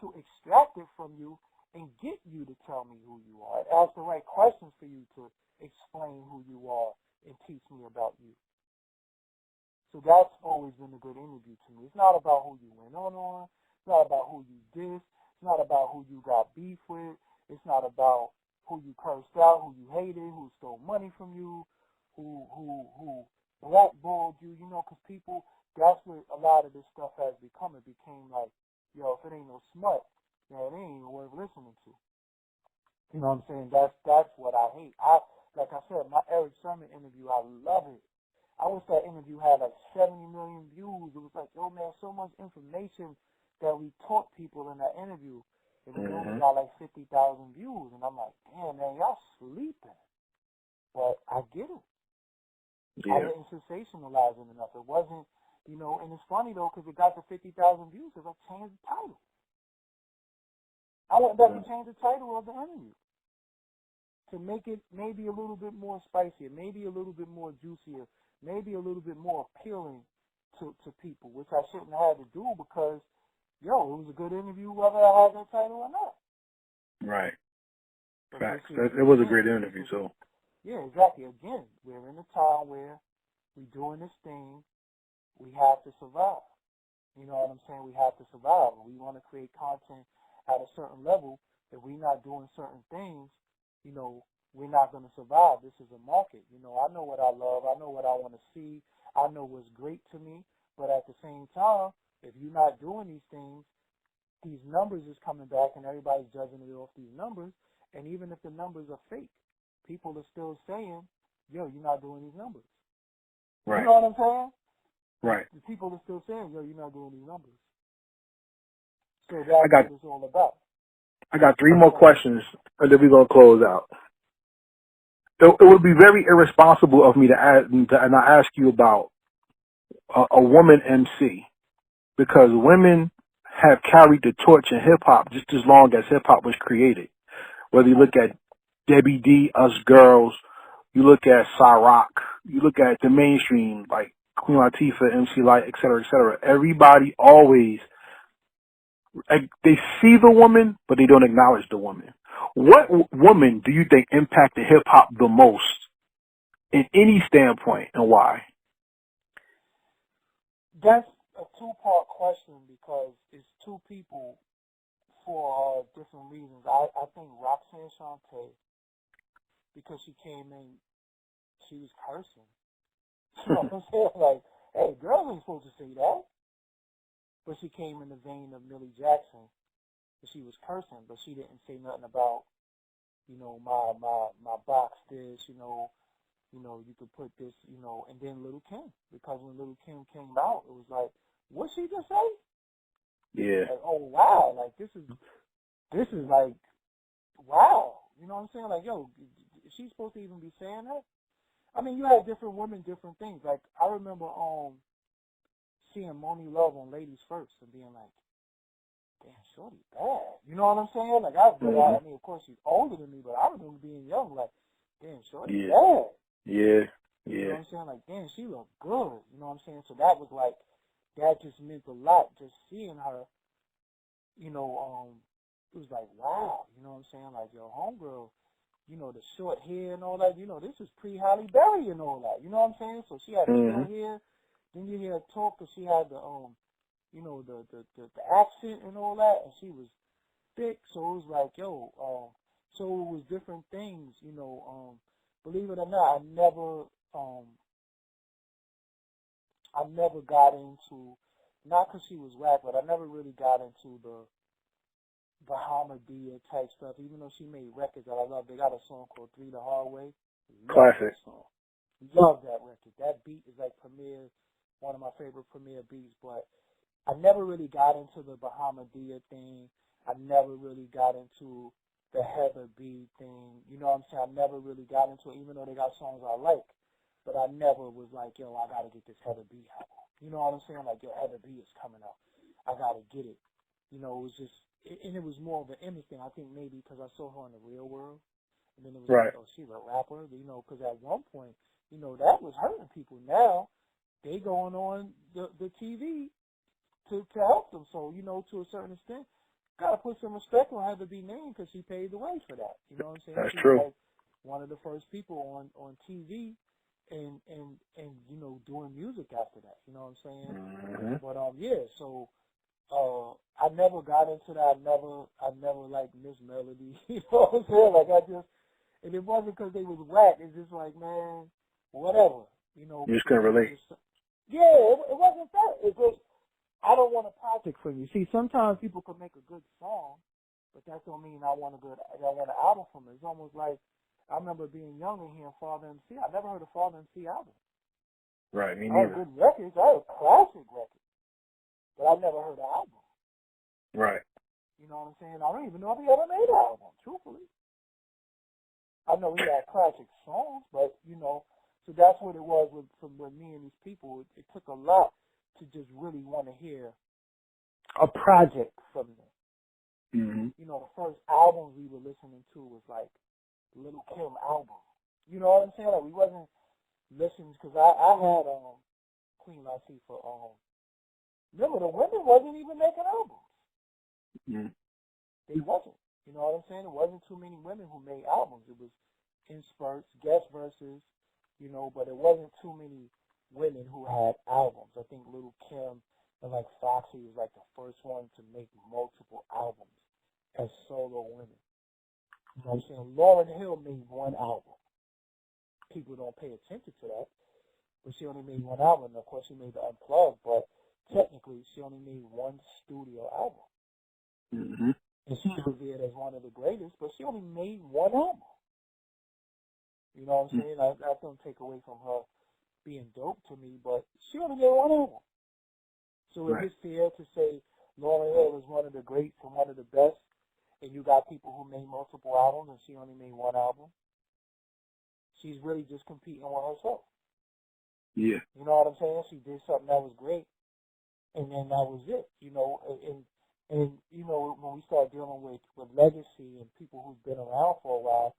to extract it from you and get you to tell me who you are. Ask the right questions for you to explain who you are and teach me about you. So that's always been a good interview to me. It's not about who you went on. It's not about who you dissed. It's not about who you got beef with. It's not about who you cursed out, who you hated, who stole money from you, who blackballed you, because people, that's what a lot of this stuff has become. It became like, yo, if it ain't no smut, then it ain't even worth listening to. You know what I'm saying? That's what I hate. Like I said, my Eric Sermon interview, I love it. I wish that interview had like 70 million views. It was like, yo, man, so much information that we taught people in that interview. And we only got like 50,000 views. And I'm like, damn, man, y'all sleeping. But I get it. Yeah. I didn't sensationalize it enough. It wasn't, and it's funny, though, because it got to 50,000 views because I changed the title. I went back and changed the title of the interview to make it maybe a little bit more spicier, maybe a little bit more juicier, maybe a little bit more appealing to people, which I shouldn't have had to do because, yo, it was a good interview whether I had that title or not. Right. Facts. It was a great interview, so. Yeah, exactly. Again, we're in a time where we're doing this thing. We have to survive. You know what I'm saying? We have to survive. We want to create content at a certain level. If we're not doing certain things, we're not going to survive. This is a market. I know what I love. I know what I want to see. I know what's great to me. But at the same time, if you're not doing these things, these numbers is coming back and everybody's judging it off these numbers. And even if the numbers are fake, people are still saying, yo, you're not doing these numbers. Right. You know what I'm saying? Right. The people are still saying, yo, you're not doing these numbers. So that's what it's all about. I got 3 more questions, and then we're going to close out. It would be very irresponsible of me to not ask you about a woman MC, because women have carried the torch in hip-hop just as long as hip-hop was created. Whether you look at Debbie D, Us Girls, you look at Cyrock, you look at the mainstream, like Queen Latifah, MC Lyte, et cetera, everybody always, they see the woman, but they don't acknowledge the woman. What woman do you think impacted hip-hop the most in any standpoint, and why? That's a 2-part question because it's 2 people for different reasons. I think Roxanne Shante, because she came in, she was cursing. You know what I'm saying? Like, hey, girls ain't supposed to say that. But she came in the vein of Millie Jackson. She was cursing, but she didn't say nothing about, you know, my box this, you know, you could put this, you know, and then Little Kim. Because when Little Kim came out, it was like, what she just say? Yeah. Like, oh wow, like this is like, wow. You know what I'm saying? Like, yo, is she supposed to even be saying that? I mean, you had different women, different things. Like, I remember seeing Moni Love on Ladies First and being like, damn, shorty bad. You know what I'm saying? Like, I mean, of course, she's older than me, but I remember being young, like, damn, shorty bad. Yeah. You know what I'm saying? Like, damn, she looked good. You know what I'm saying? So that was like, that just meant a lot, just seeing her, you know, it was like, wow. You know what I'm saying? Like, yo, homegirl, you know, the short hair and all that, you know, this is pre-Halle Berry and all that. You know what I'm saying? So she had the short hair. Then you hear her talk because she had the, you know, the accent and all that, and she was thick. So it was like, yo, so it was different things, you know. Believe it or not, I never got into, not because she was whack, but I never really got into the Bahamadia type stuff, even though she made records that I love. They got a song called 3 the Hard Way. Classic. Song. Love that record. That beat is like one of my favorite premier beats, but I never really got into the Bahamadia thing. I never really got into the Heather B thing. You know what I'm saying? I never really got into it, even though they got songs I like. But I never was like, yo, I got to get this Heather B album. You know what I'm saying? Like, yo, Heather B is coming out. I got to get it. You know, it was just, and it was more of an image thing. I think maybe because I saw her in the real world. And then it was like, oh, she's a rapper. You know, because at one point, you know, that was hurting people. Now, they going on the TV to help them. So, you know, to a certain extent, got to put some respect on Heather B name because she paved the way for that. You know what I'm saying? That's She's true. like one of the first people on TV and you know, doing music after that. You know what I'm saying? Mm-hmm. But yeah, so I never got into that. I never liked Miss Melody. You know what I'm saying? Like, and it wasn't because they was whack. It's just like, man, whatever. You know, You just couldn't relate. Yeah, it wasn't that. It just, I don't want a project from you. See, sometimes people can make a good song, but that don't mean I want an album from it. It's almost like, I remember being young and hearing Father MC. I never heard a Father MC album. Right, me I heard neither. good records. I heard classic records, but I never heard an album. Right. You know what I'm saying? I don't even know if he ever made an album, truthfully. I know he had classic songs, but, you know, so that's what it was with me and these people. It took a lot to just really want to hear a project from them. Mm-hmm. You know, the first albums we were listening to was like Little Kim album. You know what I'm saying? Like, we wasn't listening, because I had Queen Latifah. Remember, the women wasn't even making albums. Mm-hmm. They wasn't. You know what I'm saying? There wasn't too many women who made albums. It was in spurts, guest verses, you know, but it wasn't too many women who had albums. I think Little Kim and like Foxy was like the first one to make multiple albums as solo women. You know what I'm saying? Lauryn Hill made one album. People don't pay attention to that, but she only made one album. And of course, she made the Unplugged, but technically, she only made one studio album. Mm-hmm. And she's revered as one of the greatest, but she only made one album. You know what I'm saying? I don't take away from her being dope to me, but she only made one album. So if it's fair to say Lauryn Hill is one of the greats and one of the best, and you got people who made multiple albums and she only made one album, she's really just competing with herself. Yeah. You know what I'm saying? She did something that was great, and then that was it. You know, and you know, when we start dealing with legacy and people who've been around for a while,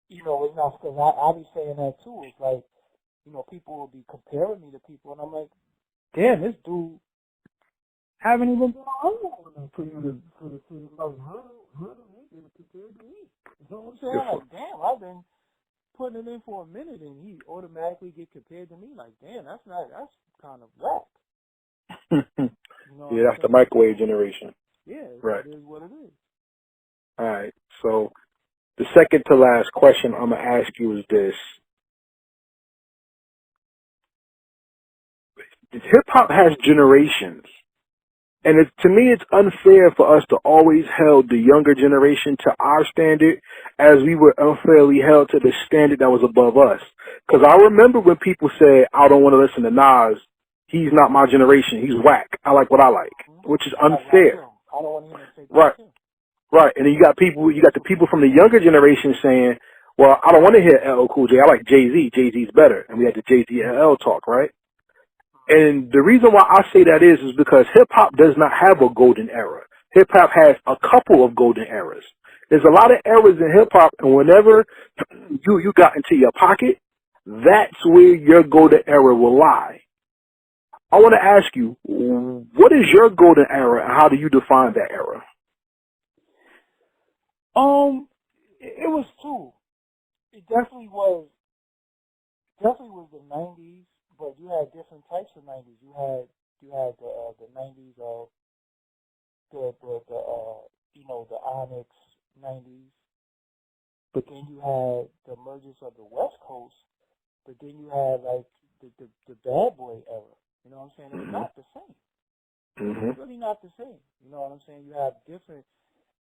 you know, it's not because I be saying that too. It's like, you know, people will be comparing me to people, and I'm like, damn, this dude haven't even been on for the most hood compared to me. You know what I'm saying? Like, damn, I've been putting it in for a minute, and he automatically get compared to me. Like, damn, that's kind of whack. You know yeah, that's the microwave generation. Yeah, right. It is what it is. All right. So the second to last question I'm gonna ask you is this: hip hop has generations. And to me, it's unfair for us to always hold the younger generation to our standard as we were unfairly held to the standard that was above us. Because I remember when people said, I don't want to listen to Nas. He's not my generation. He's whack. I like what I like, which is unfair. I don't want him to say right. Right. And then you got the people from the younger generation saying, well, I don't want to hear LL Cool J. I like Jay-Z. Jay-Z's better. And we had the Jay-Z LL talk, right? And the reason why I say that is because hip-hop does not have a golden era. Hip-hop has a couple of golden eras. There's a lot of eras in hip-hop, and whenever you got into your pocket, that's where your golden era will lie. I want to ask you, what is your golden era, and how do you define that era? It was two. It definitely was the 90s. But you had different types of 90s. You had the 90s of the you know, the Onyx 90s. But then you had the emergence of the West Coast. But then you had like the bad boy era. You know what I'm saying? It's not the same. It's really not the same. You know what I'm saying? You have different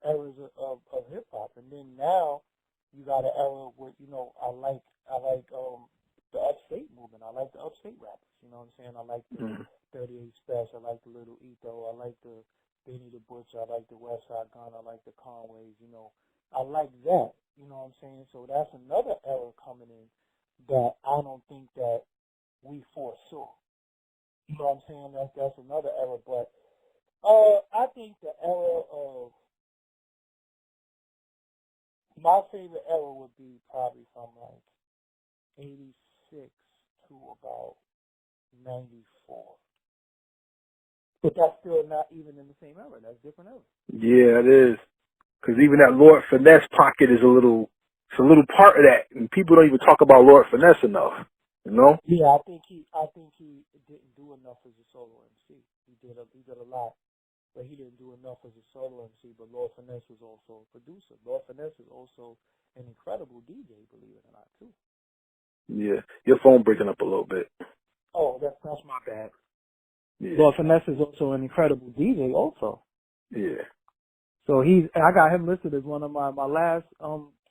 eras of hip hop, and then now you got an era where, you know, I like the upstate movement. I like the upstate rappers. You know what I'm saying? I like the 38 Special. I like the Little Etho. I like the Benny the Butcher. I like the West Side Gun. I like the Conways. You know, I like that. You know what I'm saying? So that's another era coming in that I don't think that we foresaw. You know what I'm saying? That's another era. But I think the era of my favorite era would be probably from like 86 to about 94. But that's still not even in the same era. That's different era. Yeah, it is. Because even that Lord Finesse pocket is a little part of that, and people don't even talk about Lord Finesse enough. You know? Yeah, I think he didn't do enough as a solo MC. He did a lot, but he didn't do enough as a solo MC. But Lord Finesse was also a producer. Lord Finesse is also an incredible DJ, believe it or not, too. Yeah, your phone breaking up a little bit. Oh, that's my bad. Yeah. Lord Finesse is also an incredible DJ, also. Yeah. So I got him listed as one of my last,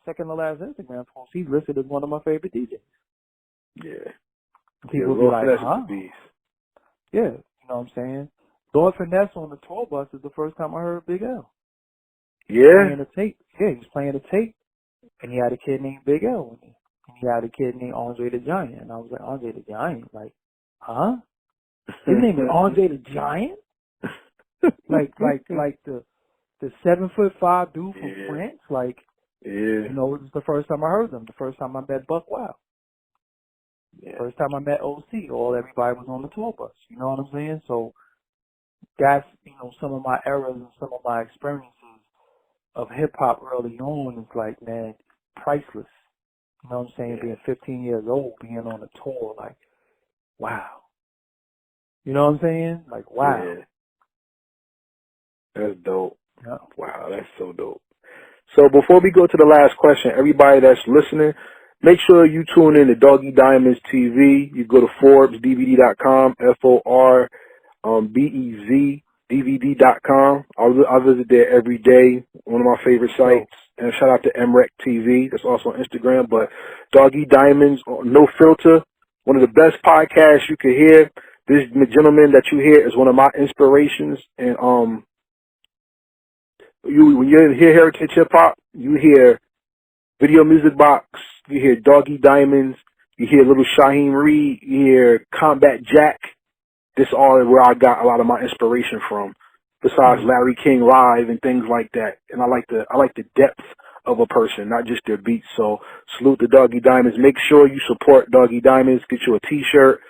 second to last Instagram posts. He's listed as one of my favorite DJs. Yeah. People be like, huh? Yeah, you know what I'm saying? Lord Finesse on the tour bus is the first time I heard Big L. Yeah. Playing the tape. Yeah, he was playing the tape, and he had a kid named Big L with him. And he had a kid named Andre the Giant. And I was like, Andre the Giant? Like, huh? His name is Andre the Giant? like the 7'5" dude from France? Like, you know, it was the first time I heard them. The first time I met Buck Wild. Yeah. First time I met OC. Everybody was on the tour bus. You know what I'm saying? So that's, you know, some of my eras and some of my experiences of hip hop early on is like, man, priceless. You know what I'm saying? Being 15 years old, being on a tour, like, wow. You know what I'm saying? Like, wow. Yeah. That's dope. Yeah. Wow, that's so dope. So before we go to the last question, everybody that's listening, make sure you tune in to Doggie Diamonds TV. You go to ForbesDVD.com, FORBEZ. DVD.com. I visit there every day. One of my favorite sites. And shout out to MREC TV. That's also on Instagram. But Doggie Diamonds, No Filter, one of the best podcasts you could hear. This gentleman that you hear is one of my inspirations. And when you hear Heritage Hip Hop, you hear Video Music Box, you hear Doggie Diamonds, you hear Little Shaheem Reed, you hear Combat Jack. This all is where I got a lot of my inspiration from, besides Larry King Live and things like that. And I like the depth of a person, not just their beats. So salute to Doggie Diamonds. Make sure you support Doggie Diamonds. Get you a T-shirt.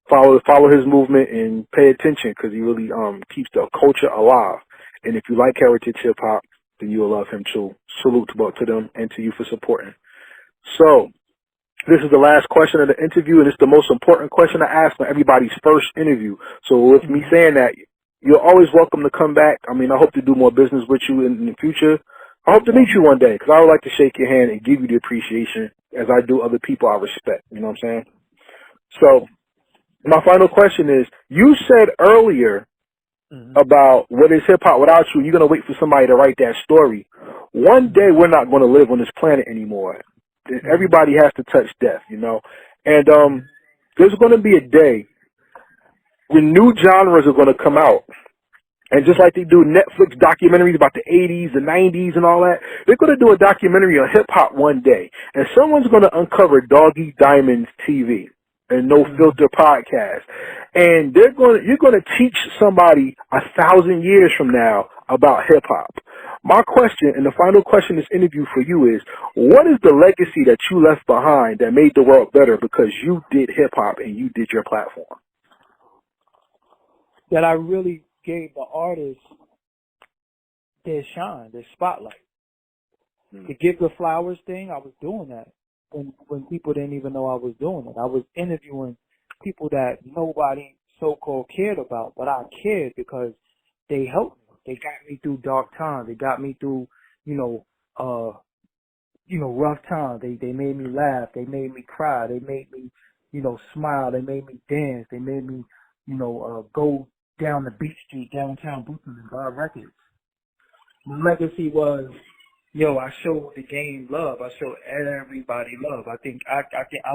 Follow his movement and pay attention, because he really keeps the culture alive. And if you like heritage hip hop, then you'll love him too. Salute to them and to you for supporting. So this is the last question of the interview, and it's the most important question I ask on everybody's first interview. So with me saying that, you're always welcome to come back. I mean, I hope to do more business with you in the future. I hope to meet you one day, because I would like to shake your hand and give you the appreciation as I do other people I respect. You know what I'm saying? So my final question is, you said earlier about what is hip-hop without you, you're going to wait for somebody to write that story. One day we're not going to live on this planet anymore. Everybody has to touch death, you know. And there's going to be a day when new genres are going to come out. And just like they do Netflix documentaries about the 80s, the 90s, and all that, they're going to do a documentary on hip-hop one day. And someone's going to uncover Doggie Diamonds TV and No Filter podcast. And you're going to teach somebody 1,000 years from now about hip-hop. My question, and the final question in this interview for you is, what is the legacy that you left behind that made the world better because you did hip-hop and you did your platform? That I really gave the artists their shine, their spotlight. The Give the Flowers thing, I was doing that when people didn't even know I was doing it. I was interviewing people that nobody so-called cared about, but I cared because they helped me. They got me through dark times. They got me through, rough times. They made me laugh. They made me cry. They made me, smile. They made me dance. They made me, go down the Beach Street, downtown Brooklyn, and buy records. My legacy was, I showed the game love. I showed everybody love. I think I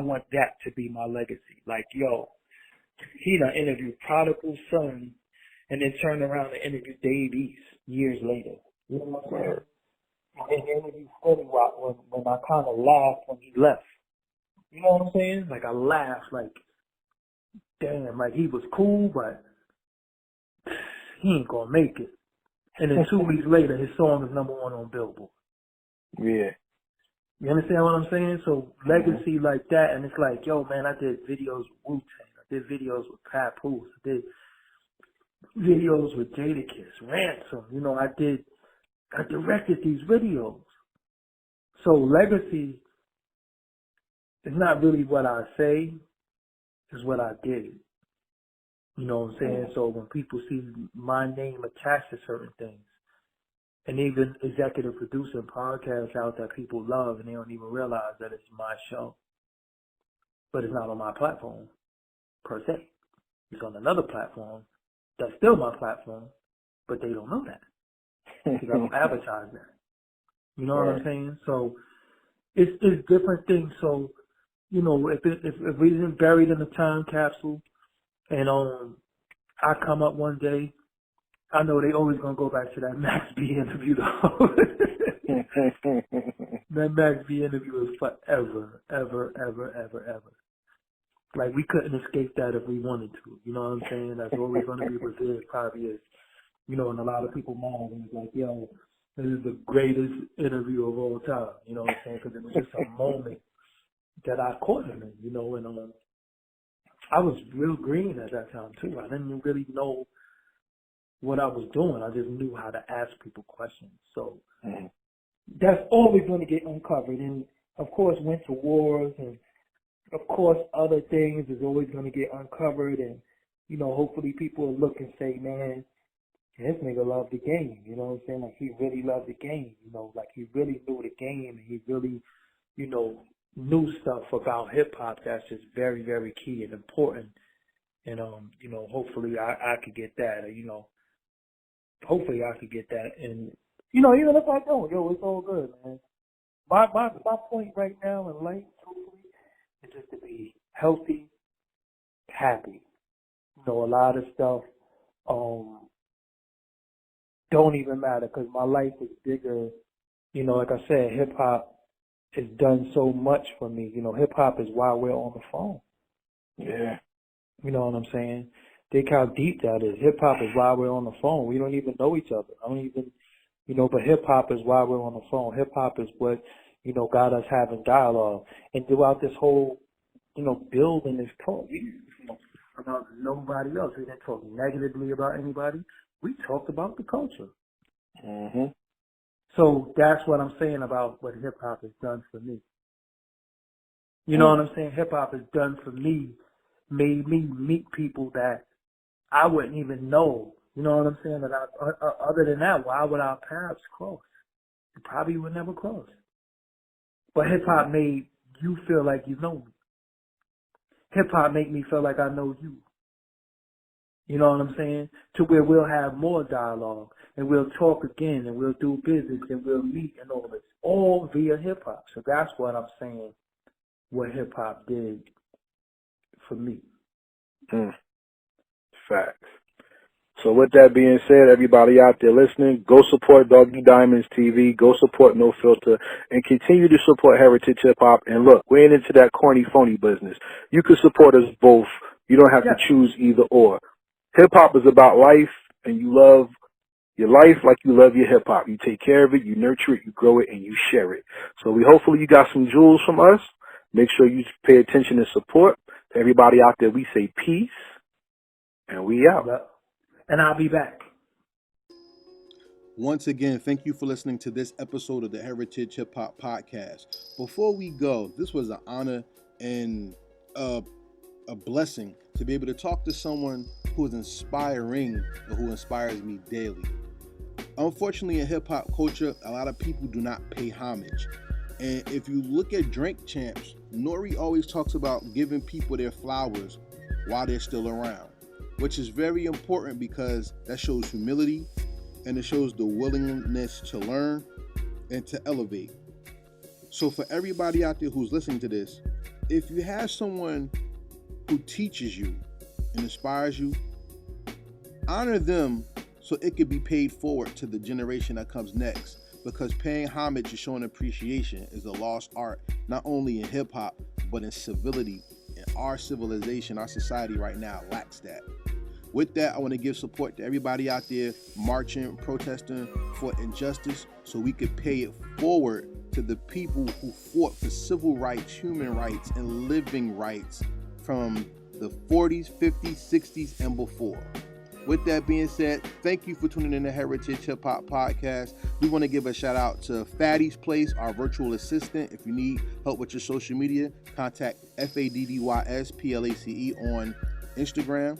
want that to be my legacy. Like, he done interviewed Prodigal Son and then turned around and interviewed Dave East years later. You know what I'm saying? And then interviewed Steady Rock when I kind of laughed when he left. You know what I'm saying? Like, I laughed like, damn, like he was cool, but he ain't gonna make it. And then 2 weeks later, his song is #1 on Billboard. Yeah. You understand what I'm saying? So legacy like that, and it's like, man, I did videos with Wu-Tang. I did videos with Papoose. I did videos with Jadakiss, Ransom. I directed these videos. So legacy is not really what I say, it's what I did. You know what I'm saying? So when people see my name attached to certain things, and even executive producing podcasts out that people love, and they don't even realize that it's my show, but it's not on my platform per se. It's on another platform that's still my platform, but they don't know that because I don't advertise that. You know what I'm saying? So it's different things. So if we didn't buried in a time capsule, and I come up one day, I know they always gonna go back to that Max B interview though. That Max B interview is forever, ever, ever, ever, ever. Like, we couldn't escape that if we wanted to. You know what I'm saying? That's always gonna be revered, probably is. And a lot of people mind, and it's like, this is the greatest interview of all time. You know what I'm saying? Because it was just a moment that I caught him in. And I was real green at that time too. I didn't really know what I was doing. I just knew how to ask people questions. So that's always going to get uncovered. And of course, winter wars and of course other things is always going to get uncovered. And, hopefully people will look and say, man, this nigga loved the game. You know what I'm saying? Like, he really loved the game. Like he really knew the game, and he really, knew stuff about hip hop that's just very, very key and important. And, hopefully I could get that, hopefully I could get that. And, you know, even if I don't, yo, it's all good, man. My point right now in life, hopefully, is just to be healthy, happy. You know, a lot of stuff don't even matter because my life is bigger. You know, like I said, hip hop has done so much for me. You know, hip hop is why we're on the phone. Yeah. You know what I'm saying? Think how deep that is. Hip hop is why we're on the phone. We don't even know each other. I don't even, you know, but hip hop is why we're on the phone. Hip hop is what, you know, got us having dialogue. And throughout this whole, you know, building this talk, you know, about nobody else. We didn't talk negatively about anybody. We talked about the culture. Mm-hmm. So that's what I'm saying about what hip hop has done for me. You know what I'm saying? Hip hop has done for me, made me meet people that I wouldn't even know. You know what I'm saying? That other than that, why would our paths cross? It probably would never cross. But hip hop made you feel like you know me. Hip hop made me feel like I know you. You know what I'm saying? To where we'll have more dialogue and we'll talk again and we'll do business and we'll meet and all this, all via hip hop. So that's what I'm saying, what hip hop did for me. Facts. So with that being said, everybody out there listening, go support Doggie Diamonds TV, go support No Filter, and continue to support Heritage Hip Hop. And look, we ain't into that corny, phony business. You can support us both. You don't have to choose either or. Hip hop is about life, and you love your life like you love your hip hop. You take care of it, you nurture it, you grow it, and you share it. So hopefully you got some jewels from us. Make sure you pay attention and support. To everybody out there, we say peace, and we out. Yep. And I'll be back. Once again, thank you for listening to this episode of the Heritage Hip Hop Podcast. Before we go, this was an honor and a blessing to be able to talk to someone who is inspiring or who inspires me daily. Unfortunately, in hip-hop culture, a lot of people do not pay homage. And if you look at Drink Champs, Nori always talks about giving people their flowers while they're still around, which is very important because that shows humility and it shows the willingness to learn and to elevate. So for everybody out there who's listening to this, if you have someone who teaches you and inspires you, honor them so it could be paid forward to the generation that comes next, because paying homage and showing appreciation is a lost art, not only in hip-hop, but in civility. And our civilization, our society right now lacks that. With that, I want to give support to everybody out there marching, protesting for injustice so we could pay it forward to the people who fought for civil rights, human rights, and living rights from the 40s, 50s, 60s, and before. With that being said, thank you for tuning in to Heritage Hip Hop Podcast. We want to give a shout out to Fatty's Place, our virtual assistant. If you need help with your social media, contact FADDYSPLACE on Instagram.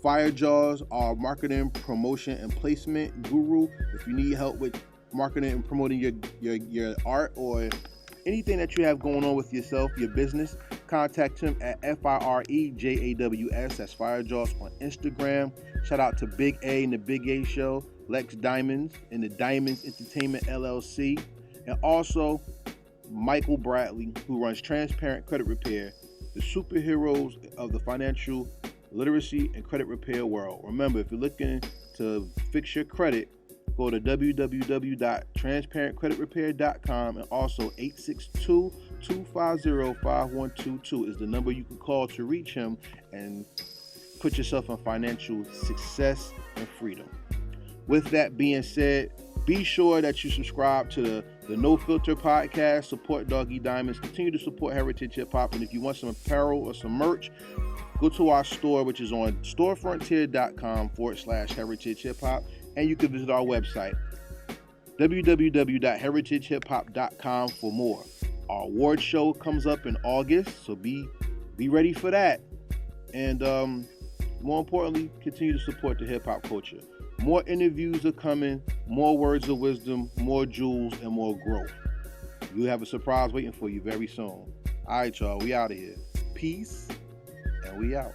Fire Jaws, our marketing, promotion, and placement guru. If you need help with marketing and promoting your art or anything that you have going on with yourself, your business, contact him at FIREJAWS. That's Fire Jaws on Instagram. Shout out to Big A and the Big A Show, Lex Diamonds and the Diamonds Entertainment LLC, and also Michael Bradley, who runs Transparent Credit Repair, the superheroes of the financial literacy and credit repair world. Remember, if you're looking to fix your credit, go to www.transparentcreditrepair.com, and also 862-250-5122 is the number you can call to reach him and put yourself in financial success and freedom. With that being said, be sure that you subscribe to the No Filter Podcast, support Doggie Diamonds, continue to support Heritage Hip Hop, and if you want some apparel or some merch, go to our store, which is on storefrontier.com/heritage hip hop, and you can visit our website, www.heritagehiphop.com, for more. Our award show comes up in August, so be ready for that. And more importantly, continue to support the hip hop culture. More interviews are coming, more words of wisdom, more jewels, and more growth. You have a surprise waiting for you very soon. All right, y'all, we out of here. Peace, and we out.